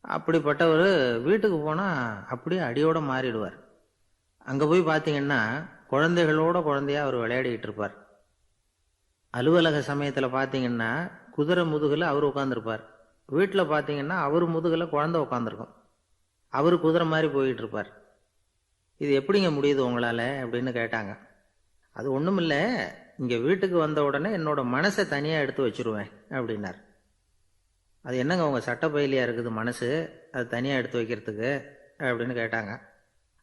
அப்படிப்பட்டவர் வீட்டுக்கு போனா அப்படியே அடியோட மாறிடுவார். அங்க போய் பார்த்தீங்கன்னா குழந்தைகளோட குழந்தையா அவர் விளையாடிட்டு இருப்பார். அலுவலக சமயத்துல பார்த்தீங்கன்னா குதிரை முதுகுல அவர் உட்காந்துருப்பார். வீட்டில் பார்த்தீங்கன்னா அவர் முதுகுல குழந்தை உட்காந்துருக்கும். அவர் குதிரை மாதிரி போயிட்டு இருப்பார். இது எப்படிங்க முடியுது உங்களால அப்படின்னு கேட்டாங்க. அது ஒண்ணும் இல்லை, இங்க வீட்டுக்கு வந்த உடனே என்னோட மனசை தனியா எடுத்து வச்சிருவேன் அப்படின்னார். அது என்னங்க உங்க சட்டப்பயிலியா இருக்குது மனசு, அது தனியா எடுத்து வைக்கிறதுக்கு அப்படின்னு கேட்டாங்க.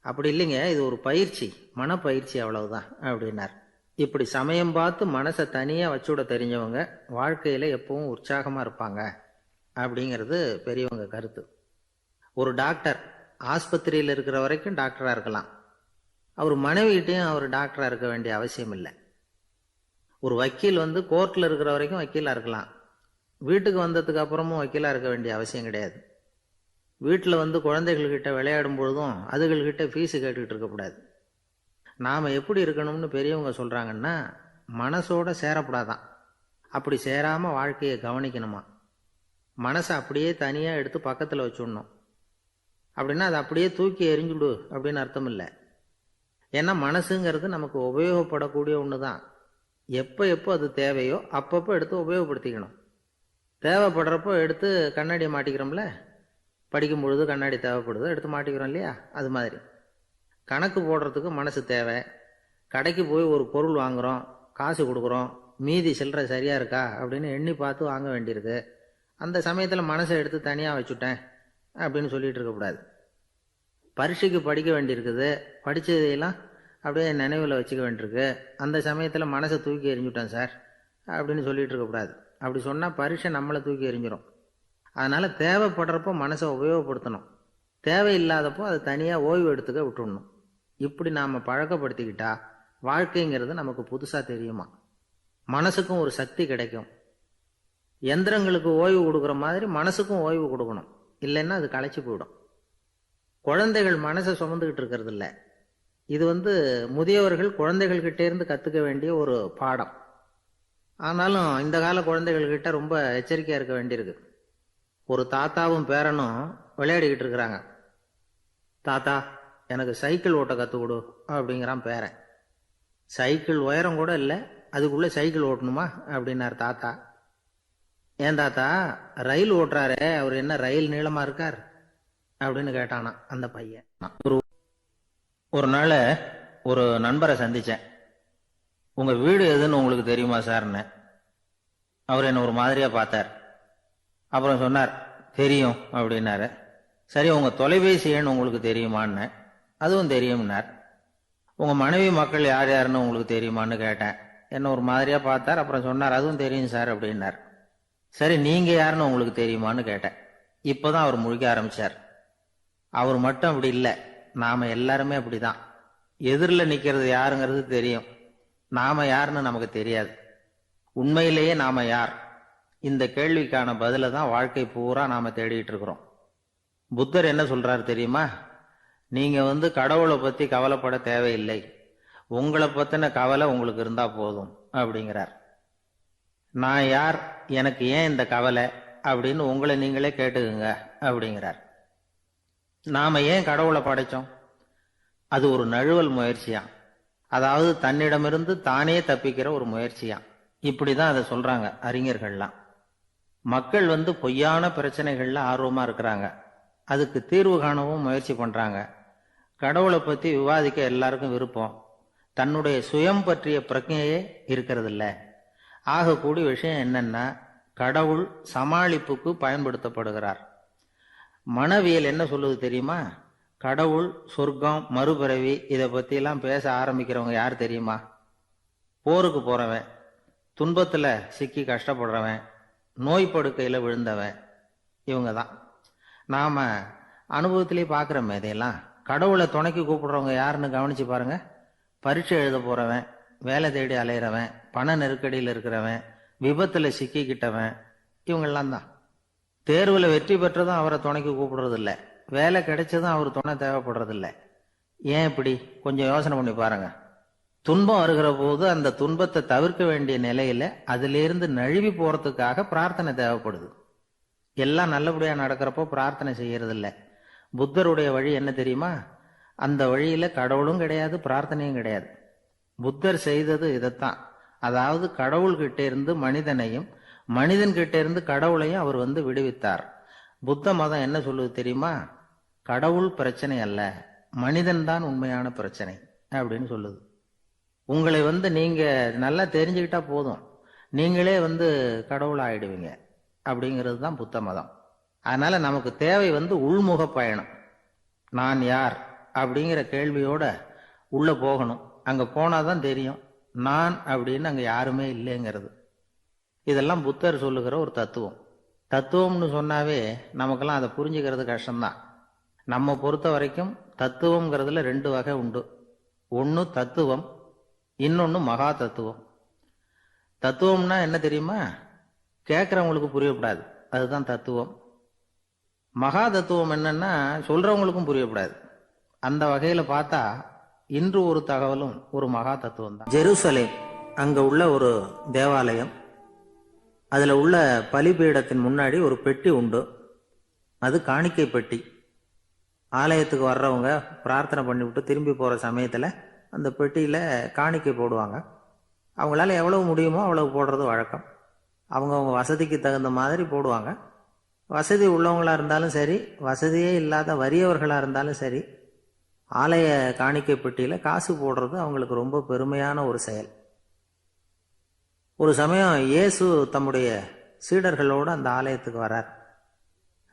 அப்படி இல்லைங்க, இது ஒரு பயிற்சி, மனப்பயிற்சி, அவ்வளவுதான் அப்படின்னார். இப்படி சமயம் பார்த்து மனசை தனியா வச்சுவிட தெரிஞ்சவங்க வாழ்க்கையில எப்பவும் உற்சாகமா இருப்பாங்க அப்படிங்கிறது பெரியவங்க கருத்து. ஒரு டாக்டர் ஆஸ்பத்திரியில் இருக்கிற வரைக்கும் டாக்டரா இருக்கலாம். அவர் மனைவிகிட்டையும் அவர் டாக்டரா இருக்க வேண்டிய அவசியம் இல்லை. ஒரு வக்கீல் வந்து கோர்ட்ல இருக்கிற வரைக்கும் வக்கீலா இருக்கலாம். வீட்டுக்கு வந்ததுக்கு அப்புறமும் வக்கீலா இருக்க வேண்டிய அவசியம் கிடையாது. வீட்டில் வந்து குழந்தைகள்கிட்ட விளையாடும் பொழுதும் அதுகள்கிட்ட ஃபீஸு கேட்டுக்கிட்டு இருக்கக்கூடாது. நாம் எப்படி இருக்கணும்னு பெரியவங்க சொல்கிறாங்கன்னா, மனசோட சேரப்படாதான். அப்படி சேராமல் வாழ்க்கையை கவனிக்கணுமா. மனசை அப்படியே தனியாக எடுத்து பக்கத்தில் வச்சுடணும். அப்படின்னா அதை அப்படியே தூக்கி எறிஞ்சுடு அப்படின்னு அர்த்தம் இல்லை. ஏன்னா மனசுங்கிறது நமக்கு உபயோகப்படக்கூடிய ஒன்று தான். எப்போ எப்போ அது தேவையோ அப்பப்போ எடுத்து உபயோகப்படுத்திக்கணும். தேவைப்படுறப்போ எடுத்து கண்ணாடியை மாட்டிக்கிறோம்ல, படிக்கும் பொழுது கண்ணாடி தேவைப்படுது, எடுத்து மாட்டிக்கிறோம் இல்லையா? அது மாதிரி கணக்கு போடுறதுக்கு மனசு தேவை. கடைக்கு போய் ஒரு பொருள் வாங்குகிறோம், காசு கொடுக்குறோம், மீதி சில்லறை சரியாக இருக்கா அப்படின்னு எண்ணி பார்த்து வாங்க வேண்டியிருக்கு. அந்த சமயத்தில் மனசை எடுத்து தனியாக வச்சுட்டேன் அப்படின்னு சொல்லிட்டு இருக்கக்கூடாது. பரீட்சைக்கு படிக்க வேண்டியிருக்குது, படித்ததையெல்லாம் அப்படியே நினைவில் வச்சுக்க வேண்டியிருக்கு. அந்த சமயத்தில் மனசை தூக்கி எறிஞ்சுட்டேன் சார் அப்படின்னு சொல்லிட்டு இருக்கக்கூடாது. அப்படி சொன்னால் பரீட்சை நம்மளை தூக்கி எறிஞ்சிடும். அதனால் தேவைப்படுறப்போ மனசை உபயோகப்படுத்தணும், தேவையில்லாதப்போ அதை தனியாக ஓய்வு எடுத்துக்க விட்டுடணும். இப்படி நாம் பழக்கப்படுத்திக்கிட்டா வாழ்க்கைங்கிறது நமக்கு புதுசாக தெரியுமா. மனசுக்கும் ஒரு சக்தி கிடைக்கும். எந்திரங்களுக்கு ஓய்வு கொடுக்குற மாதிரி மனசுக்கும் ஓய்வு கொடுக்கணும், இல்லைன்னா அது களைச்சி போயிடும். குழந்தைகள் மனசை சுமந்துக்கிட்டு இருக்கிறது இல்லை. இது முதியவர்கள் குழந்தைகள்கிட்டே இருந்து கற்றுக்க வேண்டிய ஒரு பாடம். ஆனாலும் இந்த கால குழந்தைகள்கிட்ட ரொம்ப எச்சரிக்கையாக இருக்க வேண்டியிருக்கு. ஒரு தாத்தாவும் பேரனும் விளையாடிக்கிட்டு இருக்கிறாங்க. தாத்தா, எனக்கு சைக்கிள் ஓட்ட கற்றுக் கொடு அப்படிங்கிறான் பேரன். சைக்கிள் உயரம் கூட இல்லை, அதுக்குள்ளே சைக்கிள் ஓட்டணுமா அப்படின்னார் தாத்தா. ஏன் தாத்தா, ரயில் ஓட்டுறாரே, அவர் என்ன ரயில் நீளமாக இருக்கார் அப்படின்னு கேட்டானா அந்த பையன். ஒரு நாள் ஒரு நண்பரை சந்தித்தேன். உங்கள் வீடு எதுன்னு உங்களுக்கு தெரியுமா சார்ன்னு. அவர் என்ன ஒரு மாதிரியாக பார்த்தார். அப்புறம் சொன்னார், தெரியும் அப்படின்னாரு. சரி, உங்கள் தொலைபேசி எண் உங்களுக்கு தெரியுமான்னு. அதுவும் தெரியும்னார். உங்கள் மனைவி மக்கள் யார் யாருன்னு உங்களுக்கு தெரியுமான்னு கேட்டேன். என்ன ஒரு மாதிரியாக பார்த்தார். அப்புறம் சொன்னார், அதுவும் தெரியும் சார் அப்படின்னார். சரி, நீங்கள் யாருன்னு உங்களுக்கு தெரியுமான்னு கேட்டேன். இப்போ தான் அவர் முழிக்க ஆரம்பித்தார். அவர் மட்டும் அப்படி இல்லை, நாம் எல்லாருமே அப்படி தான். எதிரில் நிற்கிறது யாருங்கிறது தெரியும், நாம் யாருன்னு நமக்கு தெரியாது. உண்மையிலேயே நாம் யார்? இந்த கேள்விக்கான பதிலை தான் வாழ்க்கை பூரா நாம் தேடிட்டு இருக்கிறோம். புத்தர் என்ன சொல்றாரு தெரியுமா? நீங்க கடவுளை பத்தி கவலைப்பட தேவையில்லை, உங்களை பத்தின கவலை உங்களுக்கு இருந்தா போதும் அப்படிங்கிறார். நான் யார், எனக்கு ஏன் இந்த கவலை அப்படின்னு உங்களை நீங்களே கேட்டுக்குங்க அப்படிங்கிறார். நாம ஏன் கடவுளை படைச்சோம்? அது ஒரு நழுவல் முயற்சியாம். அதாவது தன்னிடமிருந்து தானே தப்பிக்கிற ஒரு முயற்சியாம். இப்படிதான் அதை சொல்றாங்க அறிஞர்கள்லாம். மக்கள் பொய்யான பிரச்சனைகள்ல ஆர்வமா இருக்கிறாங்க, அதுக்கு தீர்வு காணவும் முயற்சி பண்றாங்க. கடவுளை பத்தி விவாதிக்க எல்லாருக்கும் விருப்பம். தன்னுடைய சுயம் பற்றிய பிரஜையே இருக்கிறது இல்ல. ஆகக்கூடிய விஷயம் என்னன்னா, கடவுள் சமாளிப்புக்கு பயன்படுத்தப்படுகிறார். மனவியல் என்ன சொல்லுது தெரியுமா? கடவுள், சொர்க்கம், மறுபிறவி இதை பத்தி எல்லாம் பேச ஆரம்பிக்கிறவங்க யார் தெரியுமா? போருக்கு போறவன், துன்பத்துல சிக்கி கஷ்டப்படுறவன், நோய் படுக்கையில விழுந்தவன், இவங்க தான். நாம அனுபவத்திலே பார்க்குறோமே இதையெல்லாம். கடவுளை துணைக்கு கூப்பிடுறவங்க யாருன்னு கவனிச்சு பாருங்க. பரீட்சை எழுத போறவன், வேலை தேடி அலையிறவன், பண நெருக்கடியில் இருக்கிறவன், விபத்துல சிக்கிக்கிட்டவன், இவங்கெல்லாம் தான். தேர்வுல வெற்றி பெற்றதும் அவரை துணைக்கு கூப்பிடுறது இல்லை, வேலை கிடைச்சதும் அவர் துணை தேவைப்படுறது இல்லை. ஏன் இப்படி? கொஞ்சம் யோசனை பண்ணி பாருங்க. துன்பம் வருகிற போது அந்த துன்பத்தை தவிர்க்க வேண்டிய நிலையில அதிலிருந்து நழுவி போறதுக்காக பிரார்த்தனை தேவைப்படுது. எல்லாம் நல்லபடியா நடக்கிறப்போ பிரார்த்தனை செய்யறது இல்லை. புத்தருடைய வழி என்ன தெரியுமா? அந்த வழியில கடவுளும் கிடையாது, பிரார்த்தனையும் கிடையாது. புத்தர் செய்தது இதைத்தான். அதாவது கடவுள்கிட்ட இருந்து மனிதனையும், மனிதன் கிட்ட இருந்து கடவுளையும் அவர் விடுவித்தார். புத்த மதம் என்ன சொல்லுது தெரியுமா? கடவுள் பிரச்சனை அல்ல, மனிதன் தான் உண்மையான பிரச்சனை அப்படின்னு சொல்லுது. உங்களை நீங்க நல்லா தெரிஞ்சுக்கிட்டா போதும், நீங்களே கடவுள் ஆயிடுவீங்க அப்படிங்கிறது தான் புத்த மதம். அதனால நமக்கு தேவை உள்முக பயணம். நான் யார் அப்படிங்கிற கேள்வியோட உள்ள போகணும். அங்க போனாதான் தெரியும் நான் அப்படின்னு அங்க யாருமே இல்லைங்கிறது. இதெல்லாம் புத்தர் சொல்லுகிற ஒரு தத்துவம். தத்துவம்னு சொன்னாவே நமக்கெல்லாம் அதை புரிஞ்சுக்கிறது கஷ்டம்தான். நம்ம பொறுத்த வரைக்கும் தத்துவம்ங்கிறதுல 2 வகை உண்டு. ஒன்று தத்துவம், இன்னொன்று மகா தத்துவம். தத்துவம்னா என்ன தெரியுமா? கேட்கறவங்களுக்கு புரியக்கூடாது, அதுதான் தத்துவம். மகா தத்துவம் என்னன்னா சொல்றவங்களுக்கும் புரியக்கூடாது. அந்த வகையில பார்த்தா இன்று ஒரு தகவலும் ஒரு மகா தத்துவம் தான். ஜெருசலேம் அங்கே உள்ள ஒரு தேவாலயம், அதில் உள்ள பலிபீடத்தின் முன்னாடி ஒரு பெட்டி உண்டு. அது காணிக்கை பெட்டி. ஆலயத்துக்கு வர்றவங்க பிரார்த்தனை பண்ணிவிட்டு திரும்பி போகிற சமயத்தில் அந்த பெட்டியில் காணிக்கை போடுவாங்க. அவங்களால எவ்வளவு முடியுமோ அவ்வளவு போடுறது வழக்கம். அவங்கவுங்க வசதிக்கு தகுந்த மாதிரி போடுவாங்க. வசதி உள்ளவங்களாக இருந்தாலும் சரி, வசதியே இல்லாத வறியவர்களாக இருந்தாலும் சரி, ஆலய காணிக்கை பெட்டியில் காசு போடுறது அவங்களுக்கு ரொம்ப பெருமையான ஒரு செயல். ஒரு சமயம் இயேசு தம்முடைய சீடர்களோடு அந்த ஆலயத்துக்கு வரார்.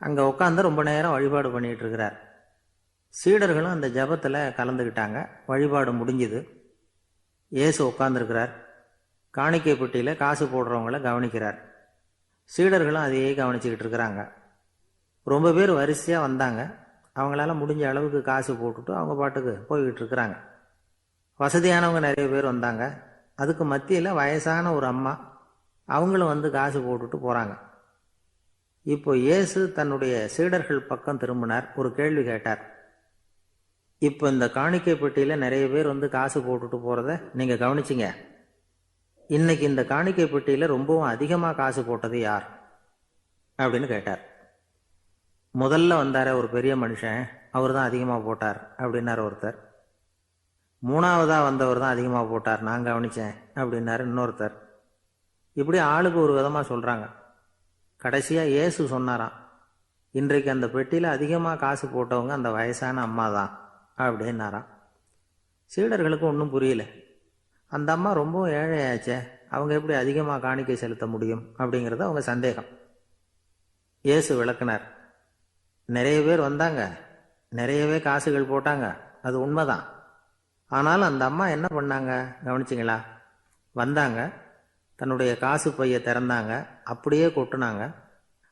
அங்கே உட்காந்து ரொம்ப நேரம் வழிபாடு பண்ணிகிட்டு இருக்கிறார். சீடர்களும் அந்த ஜபத்தில் கலந்துக்கிட்டாங்க. வழிபாடு முடிஞ்சுது. இயேசு உட்காந்துருக்கிறார். காணிக்கை பெட்டியில் காசு போடுறவங்கள கவனிக்கிறார். சீடர்களும் அதையே கவனிச்சுக்கிட்டு இருக்கிறாங்க. ரொம்ப பேர் வரிசையாக வந்தாங்க. அவங்களால முடிஞ்ச அளவுக்கு காசு போட்டுட்டு அவங்க பாட்டுக்கு போய்கிட்டு இருக்கிறாங்க. வசதியானவங்க நிறைய பேர் வந்தாங்க. அதுக்கு மத்தியில் வயசான ஒரு அம்மா, அவங்களும் வந்து காசு போட்டுட்டு போகிறாங்க. இப்போ இயேசு தன்னுடைய சீடர்கள் பக்கம் திரும்பினார். ஒரு கேள்வி கேட்டார். இப்போ இந்த காணிக்கை பெட்டியில் நிறைய பேர் வந்து காசு போட்டுட்டு போகிறத நீங்கள் கவனிச்சிங்க. இன்னைக்கு இந்த காணிக்கை பெட்டியில் ரொம்பவும் அதிகமாக காசு போட்டது யார் அப்படின்னு கேட்டார். முதல்ல வந்தார ஒரு பெரிய மனுஷன், அவர் தான் அதிகமாக போட்டார் அப்படின்னார் ஒருத்தர். மூணாவதாக வந்தவர் தான் அதிகமாக போட்டார், நான் கவனித்தேன் அப்படின்னாரு இன்னொருத்தர். இப்படி ஆளுக்கு ஒரு விதமாக சொல்கிறாங்க. கடைசியாக இயேசு சொன்னாராம், இன்றைக்கு அந்த பெட்டியில் அதிகமாக காசு போட்டவங்க அந்த வயசான அம்மா தான் அப்படின்னாராம். சீடர்களுக்கு ஒன்றும் புரியல. அந்த அம்மா ரொம்பவும் ஏழையாச்சே, அவங்க எப்படி அதிகமாக காணிக்கை செலுத்த முடியும் அப்படிங்கிறது அவங்க சந்தேகம். இயேசு விளக்குனார். நிறைய பேர் வந்தாங்க, நிறையவே காசுகள் போட்டாங்க, அது உண்மைதான். ஆனாலும் அந்த அம்மா என்ன பண்ணாங்க கவனிச்சிங்களா? வந்தாங்க, தன்னுடைய காசு பையை திறந்தாங்க, அப்படியே கொட்டுனாங்க.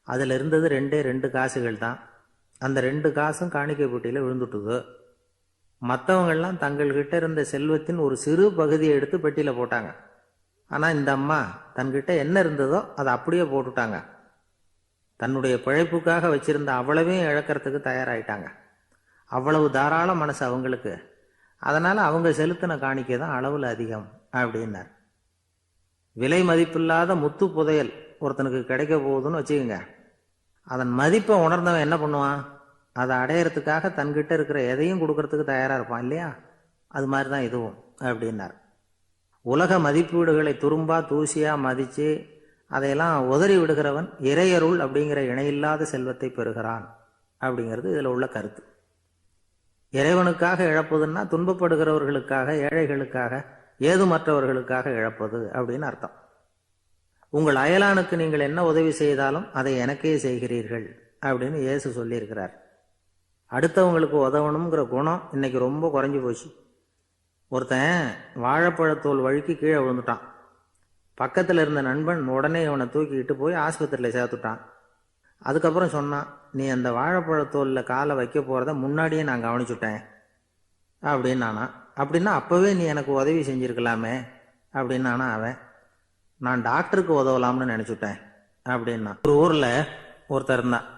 அதில் இருந்தது ரெண்டு காசுகள் தான். அந்த 2 காசும் காணிக்கை பெட்டியில் விழுந்துட்டுது. மற்றவங்கள்லாம் தங்கள்கிட்ட இருந்த செல்வத்தின் ஒரு சிறு பகுதியை எடுத்து பெட்டியில் போட்டாங்க. ஆனால் இந்த அம்மா தன்கிட்ட என்ன இருந்ததோ அதை அப்படியே போட்டுட்டாங்க. தன்னுடைய பிழைப்புக்காக வச்சிருந்த அவ்வளவையும் இழக்கிறதுக்கு தயாராகிட்டாங்க. அவ்வளவு தாராள மனசு அவங்களுக்கு. அதனால் அவங்க செலுத்தின காணிக்கை தான் அளவில் அதிகம் அப்படின்னார். விலை மதிப்பில்லாத முத்து புதையல் ஒருத்தனுக்கு கிடைக்க போகுதுன்னு வச்சுக்கோங்க. அதன் மதிப்பை உணர்ந்தவன் என்ன பண்ணுவான்? அதை அடையிறதுக்காக தன்கிட்ட இருக்கிற எதையும் கொடுக்கறதுக்கு தயாராக இருப்பான் இல்லையா? அது மாதிரி தான் இதுவும் அப்படின்னார். உலக மதிப்பீடுகளை துரும்பா தூசியாக மதித்து அதையெல்லாம் உதறி விடுகிறவன் இறையருள் அப்படிங்கிற இணையில்லாத செல்வத்தை பெறுகிறான் அப்படிங்கிறது இதில் உள்ள கருத்து. இறைவனுக்காக இழப்பதுன்னா துன்பப்படுகிறவர்களுக்காக, ஏழைகளுக்காக, ஏதுமற்றவர்களுக்காக இழப்பது அப்படின்னு அர்த்தம். உங்கள் அயலானுக்கு நீங்கள் என்ன உதவி செய்தாலும் அதை எனக்கே செய்கிறீர்கள் அப்படின்னு இயேசு சொல்லியிருக்கிறார். அடுத்தவங்களுக்கு உதவணுங்கிற குணம் இன்னைக்கு ரொம்ப குறைஞ்சி போச்சு. ஒருத்தன் வாழைப்பழத்தோல் வழுக்கி கீழே விழுந்துட்டான். பக்கத்தில் இருந்த நண்பன் உடனே இவனை தூக்கிக்கிட்டு போய் ஆஸ்பத்திரியில் சேர்த்துட்டான். அதுக்கப்புறம் சொன்னான், நீ அந்த வாழைப்பழத்தோலில் காலை வைக்க போகிறத முன்னாடியே நான் கவனிச்சுட்டேன் அப்படின்னானா. அப்படின்னா அப்போவே நீ எனக்கு உதவி செஞ்சுருக்கலாமே அப்படின்னானா அவன். நான் டாக்டருக்கு உதவலாம்னு நினச்சிட்டேன் அப்படின்னா. ஒரு ஊரில் ஒருத்தர் இருந்தான்.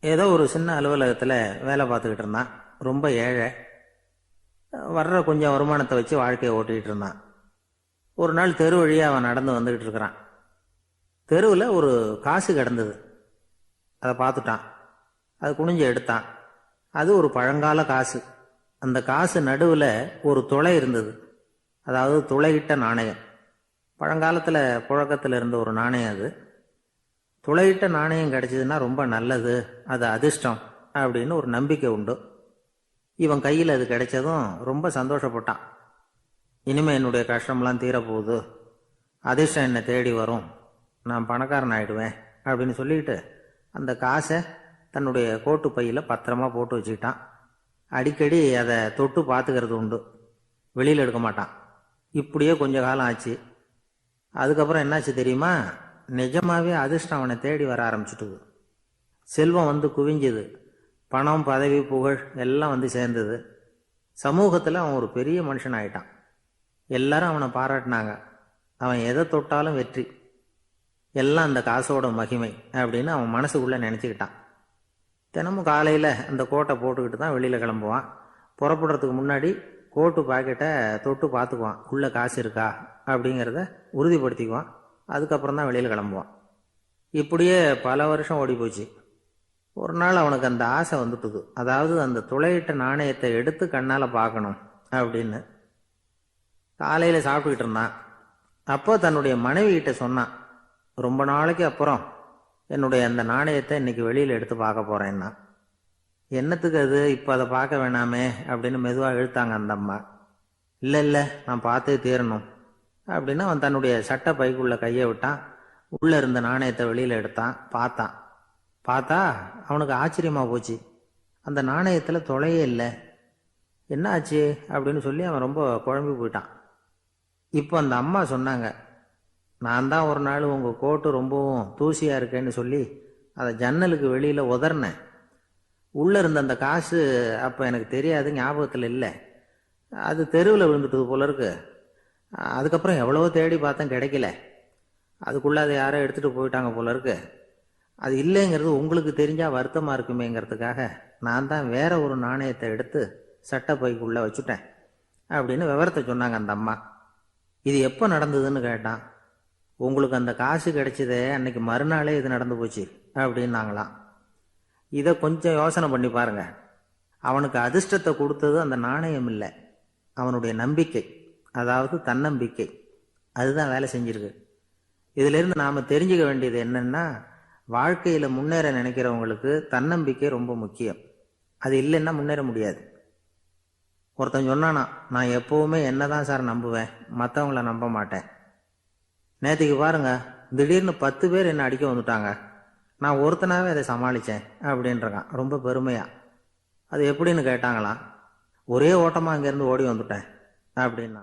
ஏதோ ஒரு சின்ன அலுவலகத்தில் வேலை பார்த்துக்கிட்டு இருந்தான். ரொம்ப ஏழை. வர்ற கொஞ்சம் வருமானத்தை வச்சு வாழ்க்கையை ஓட்டிகிட்டு இருந்தான். ஒரு நாள் தெரு வழியாக அவன் நடந்து வந்துக்கிட்டு இருக்கிறான். தெருவில் ஒரு காசு கிடந்தது. அதை பார்த்துட்டான். அது குனிஞ்சு எடுத்தான். அது ஒரு பழங்கால காசு. அந்த காசு நடுவில் ஒரு துளை இருந்தது. அதாவது துளையிட்ட நாணயம். பழங்காலத்தில் புழக்கத்தில் இருந்த ஒரு நாணயம் அது. துளையிட்ட நாணயம் கிடைச்சதுன்னா ரொம்ப நல்லது, அது அதிர்ஷ்டம் அப்படின்னு ஒரு நம்பிக்கை உண்டு. இவன் கையில் அது கிடைச்சதும் ரொம்ப சந்தோஷப்பட்டான். இனிமேல் என்னுடைய கஷ்டம்லாம் தீரப்போகுது, அதிர்ஷ்டம் என்னை தேடி வரும், நான் பணக்காரன் ஆகிடுவேன் அப்படின்னு சொல்லிட்டு அந்த காசை தன்னுடைய கோட்டு பையில் பத்திரமா போட்டு வச்சுக்கிட்டான். அடிக்கடி அதை தொட்டு பார்த்துக்கிறது உண்டு, வெளியில் எடுக்க மாட்டான். இப்படியே கொஞ்ச காலம் ஆச்சு. அதுக்கப்புறம் என்னாச்சு தெரியுமா? நிஜமாவே அதிர்ஷ்டம் அவனை தேடி வர ஆரம்பிச்சுட்டுது. செல்வம் வந்து குவிஞ்சுது. பணம், பதவி, புகழ் எல்லாம் வந்து சேர்ந்தது. சமூகத்தில் அவன் ஒரு பெரிய மனுஷன் ஆயிட்டான். எல்லாரும் அவனை பாராட்டினாங்க. அவன் எதை தொட்டாலும் வெற்றி, எல்லாம் அந்த காசோட மகிமை அப்படின்னு அவன் மனசுக்குள்ளே நினச்சிக்கிட்டான். தினமும் காலையில் அந்த கோட்டை போட்டுக்கிட்டு தான் வெளியில் கிளம்புவான். புறப்படுறதுக்கு முன்னாடி கோட்டு பாக்கெட்டை தொட்டு பார்த்துக்குவான், உள்ளே காசு இருக்கா அப்படிங்கிறத உறுதிப்படுத்திக்குவான். அதுக்கப்புறம் தான் வெளியில் கிளம்புவான். இப்படியே பல வருஷம் ஓடி போச்சு. ஒரு நாள் அவனுக்கு அந்த ஆசை வந்துட்டுது. அதாவது அந்த துளையிட்ட நாணயத்தை எடுத்து கண்ணால் பார்க்கணும் அப்படின்னு. காலையில் சாப்பிட்டுக்கிட்டு இருந்தான். அப்போ தன்னுடைய மனைவி கிட்ட சொன்னான், ரொம்ப நாளைக்கு அப்புறம் என்னுடைய அந்த நாணயத்தை இன்னைக்கு வெளியில் எடுத்து பார்க்க போகிறேன்னா. என்னத்துக்கு அது, இப்போ அதை பார்க்க வேணாமே அப்படின்னு மெதுவாக இழுத்தாங்க அந்த அம்மா. இல்லை நான் பார்த்தே தீரணும் அப்படின்னு அவன் தன்னுடைய சட்டை பைக்குள்ள கையை விட்டான். உள்ளே இருந்த நாணயத்தை வெளியில் எடுத்தான். பார்த்தா அவனுக்கு ஆச்சரியமாக போச்சு. அந்த நாணயத்தில் தொலையே இல்லை. என்ன ஆச்சு அப்படின்னு சொல்லி அவன் ரொம்ப குழம்பி போயிட்டான். இப்போ அந்த அம்மா சொன்னாங்க, நான் தான் ஒரு நாள் உங்கள் கோட்டு ரொம்பவும் தூசியாக இருக்கேன்னு சொல்லி அதை ஜன்னலுக்கு வெளியில் உதறினேன். உள்ளே இருந்த அந்த காசு அப்போ எனக்கு தெரியாது, ஞாபகத்தில் இல்லை. அது தெருவில் விழுந்துட்டது போல இருக்கு. அதுக்கப்புறம் எவ்வளவோ தேடி பார்த்தேன், கிடைக்கல. அதுக்குள்ளே அதை யாரோ எடுத்துகிட்டு போயிட்டாங்க போல இருக்கு. அது இல்லைங்கிறது உங்களுக்கு தெரிஞ்சால் வருத்தமாக இருக்குமேங்கிறதுக்காக நான் தான் வேற ஒரு நாணயத்தை எடுத்து சட்டை பைக்குள்ளே வச்சுட்டேன் அப்படின்னு விவரத்தை சொன்னாங்க அந்த அம்மா. இது எப்போ நடந்ததுன்னு கேட்டான். உங்களுக்கு அந்த காசு கிடைச்சதே அன்னைக்கு மறுநாளே இது நடந்து போச்சு அப்படின்னாங்களாம். இதை கொஞ்சம் யோசனை பண்ணி பாருங்க. அவனுக்கு அதிர்ஷ்டத்தை கொடுத்தது அந்த நாணயம் இல்லை, அவனுடைய நம்பிக்கை, அதாவது தன்னம்பிக்கை. அதுதான் வேலை செஞ்சிருக்கு. இதிலிருந்து நாம் தெரிஞ்சுக்க வேண்டியது என்னன்னா, வாழ்க்கையில் முன்னேற நினைக்கிறவங்களுக்கு தன்னம்பிக்கை ரொம்ப முக்கியம். அது இல்லைன்னா முன்னேற முடியாது. ஒருத்தன் சொன்னானா, நான் எப்போவுமே என்னதான் சார் நம்புவேன், மற்றவங்கள நம்ப மாட்டேன். நேற்றுக்கு பாருங்க, திடீர்னு 10 பேர் என்னை அடிக்க வந்துட்டாங்க, நான் ஒருத்தனாவே அதை சமாளித்தேன் அப்படின்றான் ரொம்ப பெருமையா. அது எப்படின்னு கேட்டாங்களாம். ஒரே ஓட்டமாக அங்கேருந்து ஓடி வந்துட்டேன் அப்படின்னா.